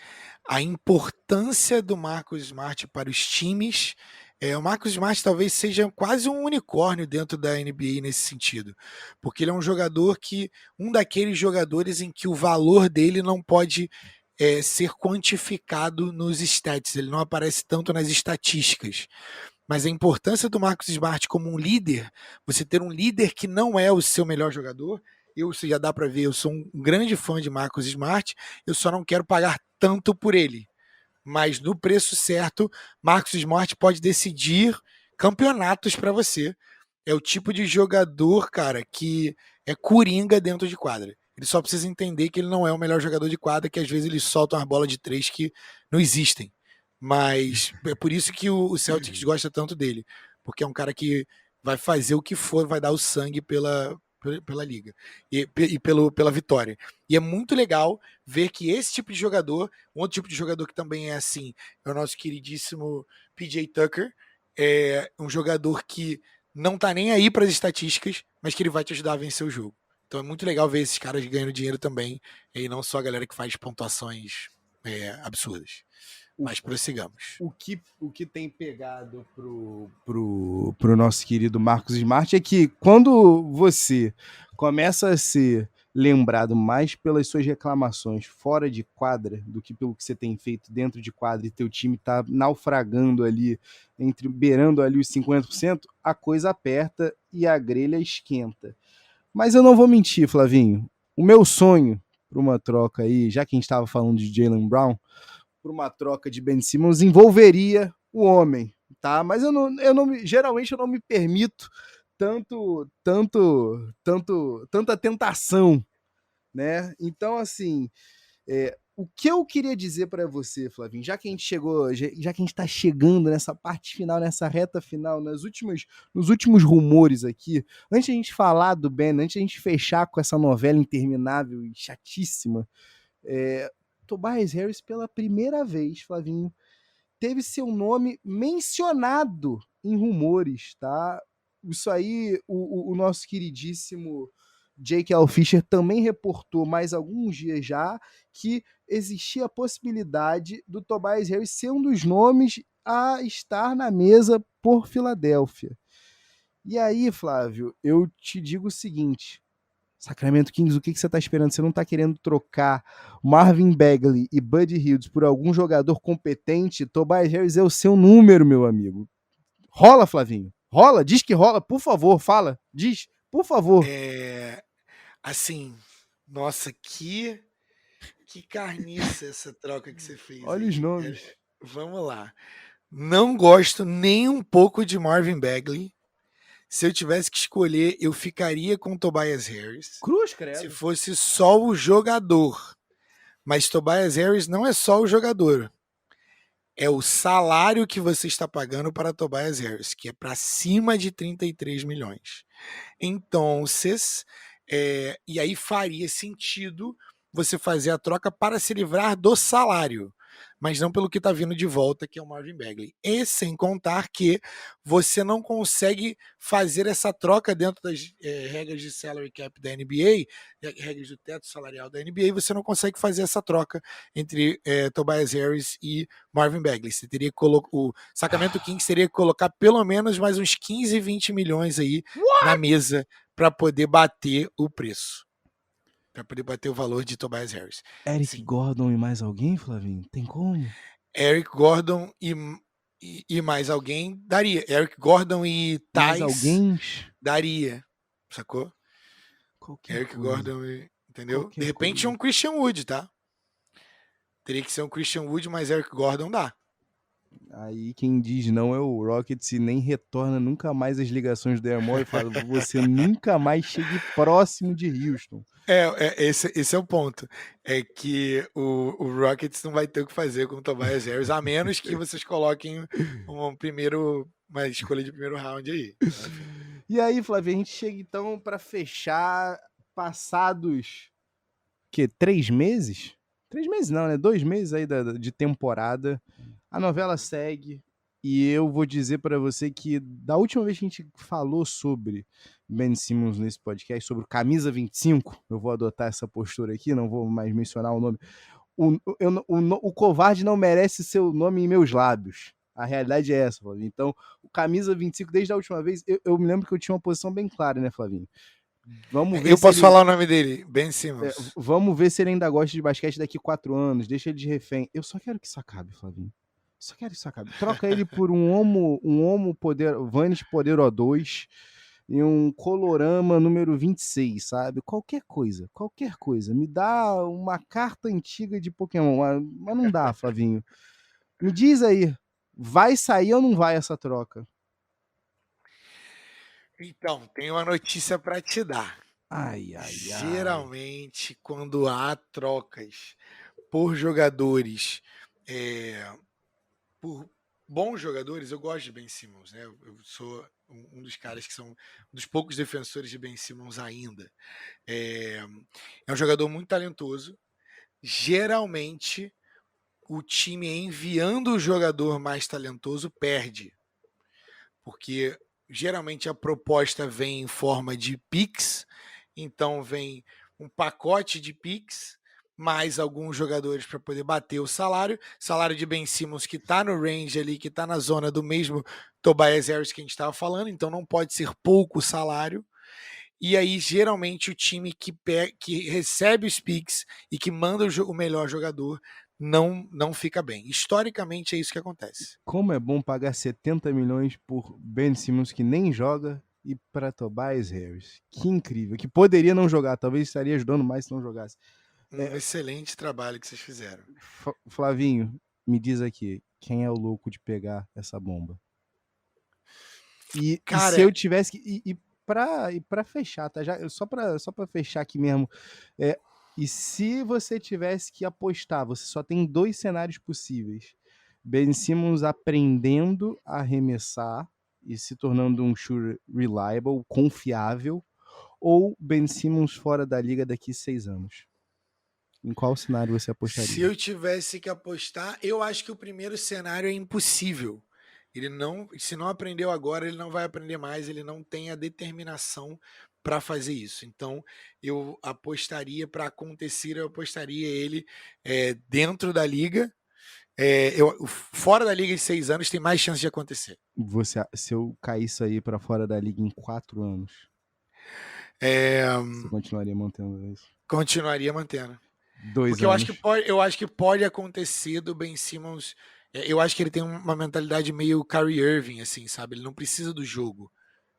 a importância do Marcus Smart para os times O Marcus Smart talvez seja quase um unicórnio dentro da NBA nesse sentido, porque ele é um daqueles jogadores em que o valor dele não pode ser quantificado nos stats, ele não aparece tanto nas estatísticas. Mas a importância do Marcus Smart como um líder, você ter um líder que não é o seu melhor jogador, você já dá para ver, eu sou um grande fã de Marcus Smart, eu só não quero pagar tanto por ele. Mas no preço certo, Marcus Smart pode decidir campeonatos para você. É o tipo de jogador, cara, que é coringa dentro de quadra. Ele só precisa entender que ele não é o melhor jogador de quadra, que às vezes ele solta umas bolas de 3 que não existem. Mas é por isso que o Celtics gosta tanto dele, porque é um cara que vai fazer o que for, vai dar o sangue pela liga e pela vitória. E é muito legal ver que esse tipo de jogador, um outro tipo de jogador que também é assim, é o nosso queridíssimo PJ Tucker, é um jogador que não tá nem aí para as estatísticas, mas que ele vai te ajudar a vencer o jogo. Então é muito legal ver esses caras ganhando dinheiro também, e não só a galera que faz pontuações absurdas. Mas prossigamos. O que tem pegado pro nosso querido Marcus Smart é que quando você começa a ser lembrado mais pelas suas reclamações fora de quadra do que pelo que você tem feito dentro de quadra e teu time tá naufragando ali, beirando ali os 50%, a coisa aperta e a grelha esquenta. Mas eu não vou mentir, Flavinho. O meu sonho para uma troca aí, já que a gente estava falando de Jaylen Brown, por uma troca de Ben Simmons envolveria o homem, tá? Mas geralmente eu não me permito tanta tentação, né? Então, assim, o que eu queria dizer para você, Flavinho, já que a gente está chegando nessa parte final, nessa reta final, nos últimos rumores aqui, antes de a gente falar do Ben, antes de a gente fechar com essa novela interminável e chatíssima, Tobias Harris, pela primeira vez, Flavinho, teve seu nome mencionado em rumores, tá? Isso aí, o nosso queridíssimo Jake L. Fisher também reportou mais alguns dias já que existia a possibilidade do Tobias Harris ser um dos nomes a estar na mesa por Filadélfia. E aí, Flávio, eu te digo o seguinte: Sacramento Kings, o que você está esperando? Você não está querendo trocar Marvin Bagley e Buddy Hield por algum jogador competente? Tobias Harris é o seu número, meu amigo. Rola, Flavinho. Rola? Diz que rola. Por favor, fala. Diz, por favor. Assim, nossa, que carniça essa troca que você fez. Olha aí os nomes. Vamos lá. Não gosto nem um pouco de Marvin Bagley. Se eu tivesse que escolher, eu ficaria com Tobias Harris. Cruz, credo. Se fosse só o jogador. Mas Tobias Harris não é só o jogador. É o salário que você está pagando para Tobias Harris, que é para cima de 33 milhões. Então, e aí faria sentido você fazer a troca para se livrar do salário, mas não pelo que está vindo de volta, que é o Marvin Bagley. E sem contar que você não consegue fazer essa troca dentro das regras de salary cap da NBA, regras do teto salarial da NBA, você não consegue fazer essa troca entre Tobias Harris e Marvin Bagley. Você teria que o Sacramento Kings teria que colocar pelo menos mais uns 15, 20 milhões aí na mesa para poder bater o preço. Para poder bater o valor de Tobias Harris. Eric Gordon e mais alguém, Flavinho? Tem como? Eric Gordon e mais alguém daria. Eric Gordon e Thais alguém daria. Sacou? Eric Gordon, entendeu? De repente um Christian Wood, tá? Teria que ser um Christian Wood, mas Eric Gordon dá. Aí quem diz não é o Rockets e nem retorna nunca mais as ligações do Airmore e fala, você nunca mais chegue próximo de Houston. Esse é o ponto. É que o Rockets não vai ter o que fazer com o Tobias Harris, a menos que vocês coloquem uma escolha de primeiro round aí. E aí, Flávio, a gente chega então para fechar passados 3 meses? 3 meses não, né? 2 meses aí de temporada. A novela segue e eu vou dizer para você que da última vez que a gente falou sobre Ben Simmons nesse podcast, sobre o Camisa 25, eu vou adotar essa postura aqui, não vou mais mencionar o nome. O covarde não merece seu nome em meus lábios. A realidade é essa, Flavinho. Então, o camisa 25, desde a última vez, eu me lembro que eu tinha uma posição bem clara, né, Flavinho? Vamos ver Eu se posso ele... falar o nome dele, Ben Simmons. Vamos ver se ele ainda gosta de basquete daqui 4 anos. Deixa ele de refém. Eu só quero que isso acabe, Flavinho. Só quero que isso acabe. Troca ele por um Homo Poder, Vanis Poder 2 e um Colorama número 26, sabe? Qualquer coisa. Me dá uma carta antiga de Pokémon. Mas não dá, Flavinho. Me diz aí, vai sair ou não vai essa troca? Então, tem uma notícia para te dar. Ai. Geralmente, quando há trocas por jogadores, por bons jogadores, eu gosto de Ben Simmons, né? Eu sou um dos caras que são um dos poucos defensores de Ben Simmons ainda. É um jogador muito talentoso. Geralmente, o time enviando o jogador mais talentoso perde, porque geralmente a proposta vem em forma de picks, então vem um pacote de picks, mais alguns jogadores para poder bater o salário de Ben Simmons que está no range ali, que está na zona do mesmo Tobias Harris que a gente estava falando, então não pode ser pouco salário. E aí, geralmente, o time que recebe os picks e que manda o melhor jogador não fica bem. Historicamente, é isso que acontece. Como é bom pagar 70 milhões por Ben Simmons que nem joga e para Tobias Harris. Que incrível. Que poderia não jogar. Talvez estaria ajudando mais se não jogasse. Excelente trabalho que vocês fizeram. Flavinho, me diz aqui, quem é o louco de pegar essa bomba? E se eu tivesse que... E para fechar, tá? Só para fechar aqui mesmo. E se você tivesse que apostar, você só tem 2 cenários possíveis. Ben Simmons aprendendo a arremessar e se tornando um shooter reliable, confiável, ou Ben Simmons fora da liga daqui 6 anos? Em qual cenário você apostaria? Se eu tivesse que apostar, eu acho que o primeiro cenário é impossível. Se não aprendeu agora, ele não vai aprender mais, ele não tem a determinação para fazer isso. Então, eu apostaria para acontecer, eu apostaria ele dentro da liga. Fora da liga em 6 anos tem mais chance de acontecer. Se eu cair isso aí para fora da liga em 4 anos, você continuaria mantendo isso? Continuaria mantendo. 2 Porque anos. eu acho que pode acontecer do Ben Simmons. Eu acho que ele tem uma mentalidade meio Kyrie Irving, assim, sabe? Ele não precisa do jogo,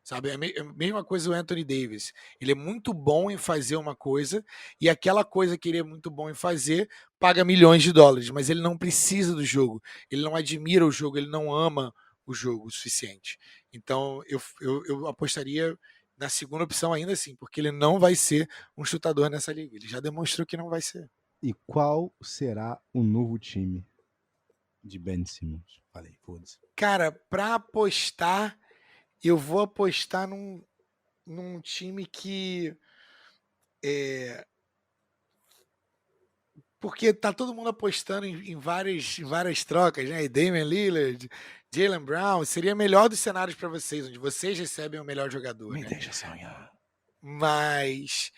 sabe? É a mesma coisa o Anthony Davis. Ele é muito bom em fazer uma coisa e aquela coisa que ele é muito bom em fazer paga milhões de dólares, mas ele não precisa do jogo. Ele não admira o jogo, ele não ama o jogo o suficiente. Então, eu apostaria na segunda opção ainda assim, porque ele não vai ser um chutador nessa liga. Ele já demonstrou que não vai ser. E qual será o novo time de Ben Simmons? Falei, foda-se. Cara, pra apostar, eu vou apostar num time que porque tá todo mundo apostando em várias trocas, né? Damian Lillard, Jaylen Brown, seria melhor dos cenários para vocês, onde vocês recebem o melhor jogador. Me né? deixa sonhar. Mas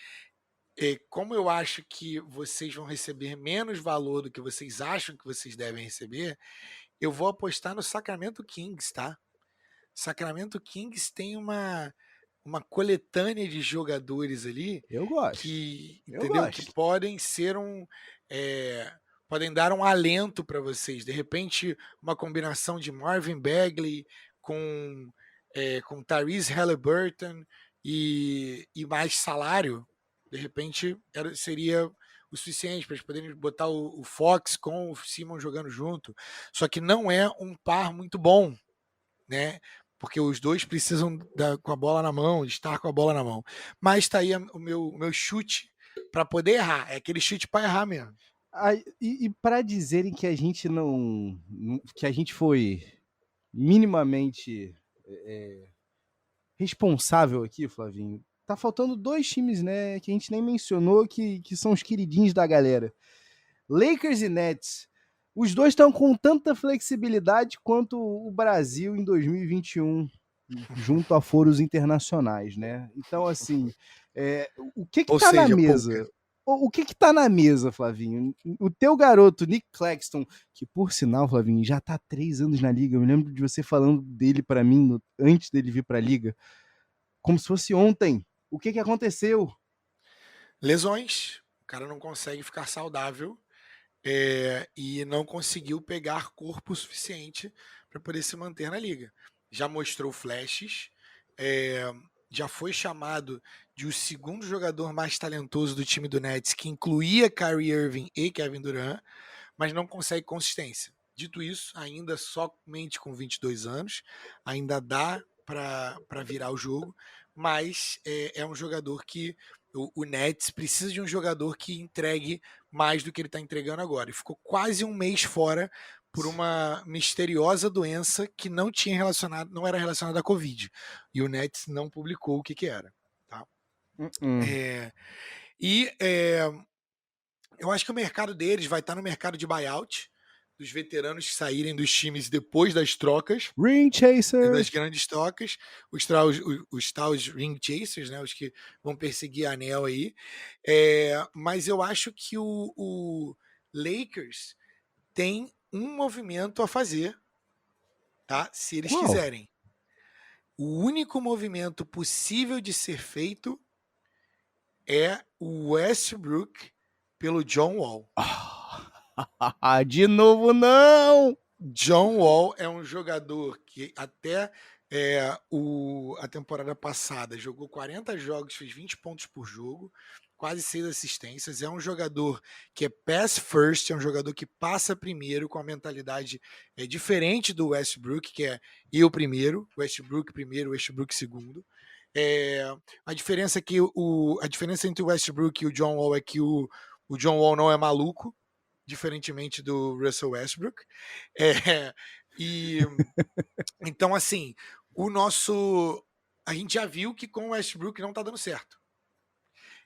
como eu acho que vocês vão receber menos valor do que vocês acham que vocês devem receber, eu vou apostar no Sacramento Kings, tá? Sacramento Kings tem uma coletânea de jogadores ali. Eu gosto. Entendeu? Que podem ser podem dar um alento para vocês. De repente, uma combinação de Marvin Bagley com Tyrese Halliburton e mais salário, de repente seria o suficiente para eles poderem botar o Fox com o Simmons jogando junto. Só que não é um par muito bom, né? Porque os dois precisam com a bola na mão, de estar com a bola na mão. Mas tá aí o meu chute para poder errar. É aquele chute para errar mesmo. E para dizerem que a gente que a gente foi minimamente responsável aqui, Flavinho, tá faltando 2 times, né, que a gente nem mencionou, que são os queridinhos da galera. Lakers e Nets. Os dois estão com tanta flexibilidade quanto o Brasil em 2021, junto a foros internacionais, né? Então, assim, o que tá na mesa? o que tá na mesa, Flavinho? O teu garoto, Nick Claxton, que por sinal, Flavinho, já tá há 3 anos na liga. Eu me lembro de você falando dele pra mim antes dele vir pra liga, como se fosse ontem. O que aconteceu? Lesões. O cara não consegue ficar saudável e não conseguiu pegar corpo suficiente para poder se manter na liga. Já mostrou flashes, já foi chamado de o segundo jogador mais talentoso do time do Nets, que incluía Kyrie Irving e Kevin Durant, mas não consegue consistência. Dito isso, ainda somente com 22 anos, ainda dá para virar o jogo, mas é um jogador que o Nets precisa de um jogador que entregue mais do que ele está entregando agora. E ficou quase um mês fora por uma misteriosa doença que não era relacionada à Covid. E o Nets não publicou o que era. Tá? Eu acho que o mercado deles vai estar no mercado de buyout, dos veteranos que saírem dos times depois das trocas. Ring Chasers! Das grandes trocas. Os taus Ring Chasers, né? Os que vão perseguir anel aí. Mas eu acho que o Lakers tem um movimento a fazer, tá? Se eles quiserem. O único movimento possível de ser feito é o Westbrook pelo John Wall. De novo, não! John Wall é um jogador que até a temporada passada jogou 40 jogos, fez 20 pontos por jogo, quase 6 assistências. É um jogador que é pass first, é um jogador que passa primeiro, com a mentalidade diferente do Westbrook, que é eu primeiro, Westbrook primeiro, Westbrook segundo. A diferença entre o Westbrook e o John Wall é que o John Wall não é maluco, diferentemente do Russell Westbrook. Então, assim, a gente já viu que com o Westbrook não tá dando certo.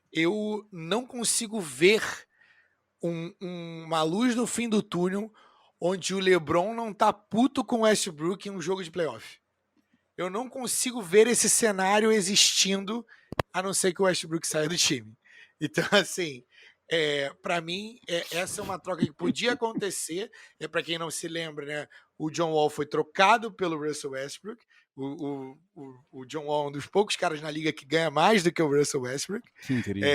Eu não consigo ver uma luz no fim do túnel onde o LeBron não tá puto com o Westbrook em um jogo de playoff. Eu não consigo ver esse cenário existindo, a não ser que o Westbrook saia do time. Então, assim, para mim, essa é uma troca que podia acontecer. Para quem não se lembra, né, o John Wall foi trocado pelo Russell Westbrook. O John Wall é um dos poucos caras na liga que ganha mais do que o Russell Westbrook. Que incrível.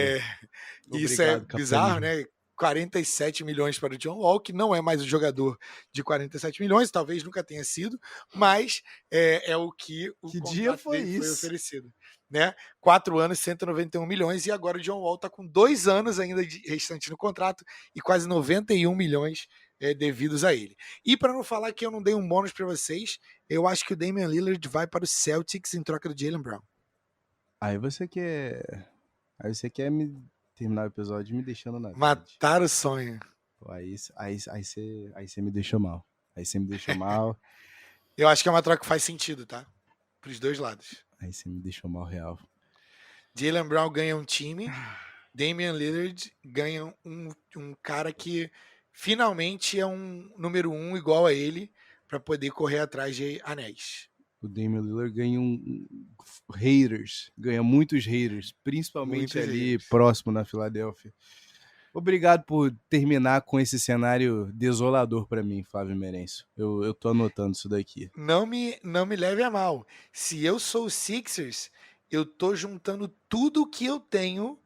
Isso é bizarro, né? 47 milhões para o John Wall, que não é mais o jogador de 47 milhões, talvez nunca tenha sido, mas é o que o que contrato dia foi dele isso? Foi oferecido. Né? 4 anos, 191 milhões, e agora o John Wall está com 2 anos ainda de restante no contrato e quase 91 milhões devidos a ele. E para não falar que eu não dei um bônus para vocês, eu acho que o Damian Lillard vai para o Celtics em troca do Jaylen Brown. Aí você quer me terminar o episódio me deixando na matar o sonho. Aí você me deixou mal. Aí você me deixou mal. Eu acho que é uma troca que faz sentido, tá? Para os dois lados. Aí você me deixou mal real. Jaylen Brown ganha um time, Damian Lillard ganha um cara que finalmente é um número 1 igual a ele para poder correr atrás de anéis. O Damian Lillard ganha ganha muitos haters, principalmente próximo na Filadélfia. Obrigado por terminar com esse cenário desolador para mim, Flávio Merencio. Eu tô anotando isso daqui. Não me leve a mal. Se eu sou o Sixers, eu tô juntando tudo que eu tenho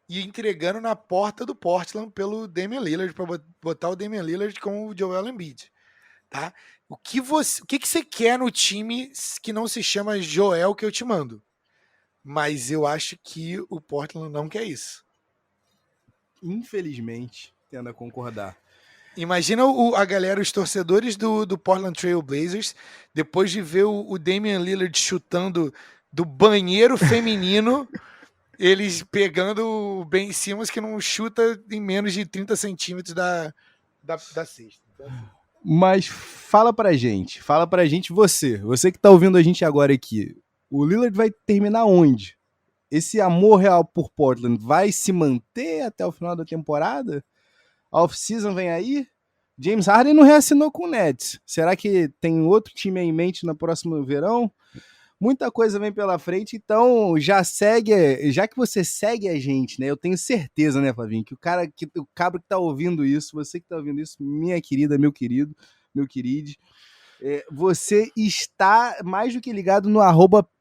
e entregando na porta do Portland pelo Damian Lillard, para botar o Damian Lillard com o Joel Embiid. Tá? O que você quer no time que não se chama Joel que eu te mando? Mas eu acho que o Portland não quer isso. Infelizmente, tendo a concordar. Imagina a galera, os torcedores do Portland Trail Blazers, depois de ver o Damian Lillard chutando do banheiro feminino, eles pegando o Ben Simmons, que não chuta em menos de 30 centímetros da cesta. Mas fala pra gente, você que tá ouvindo a gente agora aqui, o Lillard vai terminar onde? Esse amor real por Portland vai se manter até o final da temporada? A off-season vem aí? James Harden não reassinou com o Nets. Será que tem outro time em mente no próximo verão? Muita coisa vem pela frente, então já que você segue a gente, né? Eu tenho certeza, né, Flavinho, que o cabra que tá ouvindo isso, você que tá ouvindo isso, minha querida, meu querido, meu querido, você está mais do que ligado no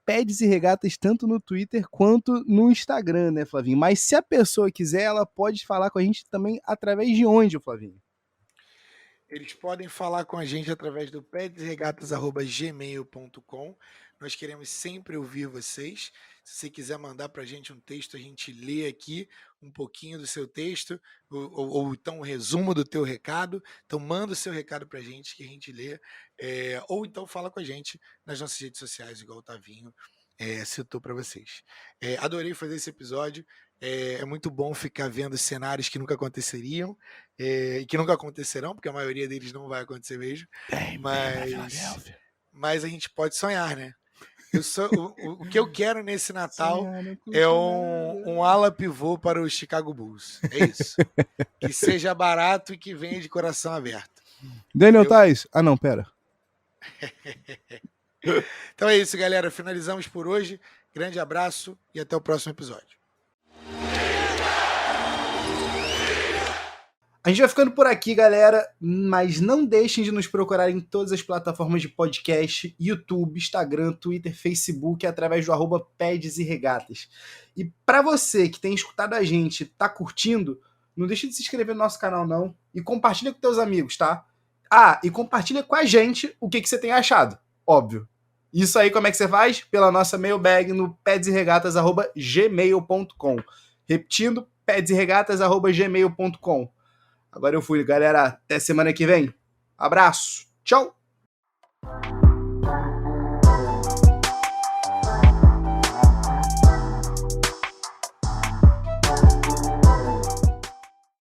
@Pads e Regatas, tanto no Twitter quanto no Instagram, né, Flavinho? Mas se a pessoa quiser, ela pode falar com a gente também através de onde, Flavinho? Eles podem falar com a gente através do padsregatas@gmail.com. Nós queremos sempre ouvir vocês. Se você quiser mandar para a gente um texto, a gente lê aqui um pouquinho do seu texto, ou então um resumo do teu recado. Então manda o seu recado para a gente que a gente lê. Ou então fala com a gente nas nossas redes sociais, igual o Tavinho citou para vocês. Adorei fazer esse episódio. É muito bom ficar vendo cenários que nunca aconteceriam e que nunca acontecerão, porque a maioria deles não vai acontecer mesmo. Mas a gente pode sonhar, né? O que eu quero nesse Natal é um ala pivô para o Chicago Bulls. É isso. Que seja barato e que venha de coração aberto. Daniel Tais? Ah, não, pera. Então é isso, galera. Finalizamos por hoje. Grande abraço e até o próximo episódio. A gente vai ficando por aqui, galera, mas não deixem de nos procurar em todas as plataformas de podcast, YouTube, Instagram, Twitter, Facebook, através do @Pads e Regatas. E para você que tem escutado a gente, tá curtindo, não deixe de se inscrever no nosso canal, não, e compartilha com teus amigos, tá? Ah, e compartilha com a gente o que você tem achado, óbvio. Isso aí como é que você faz? Pela nossa mailbag no padsregatas@gmail.com. Repetindo, padsregatas@gmail.com. Agora eu fui, galera. Até semana que vem. Abraço. Tchau.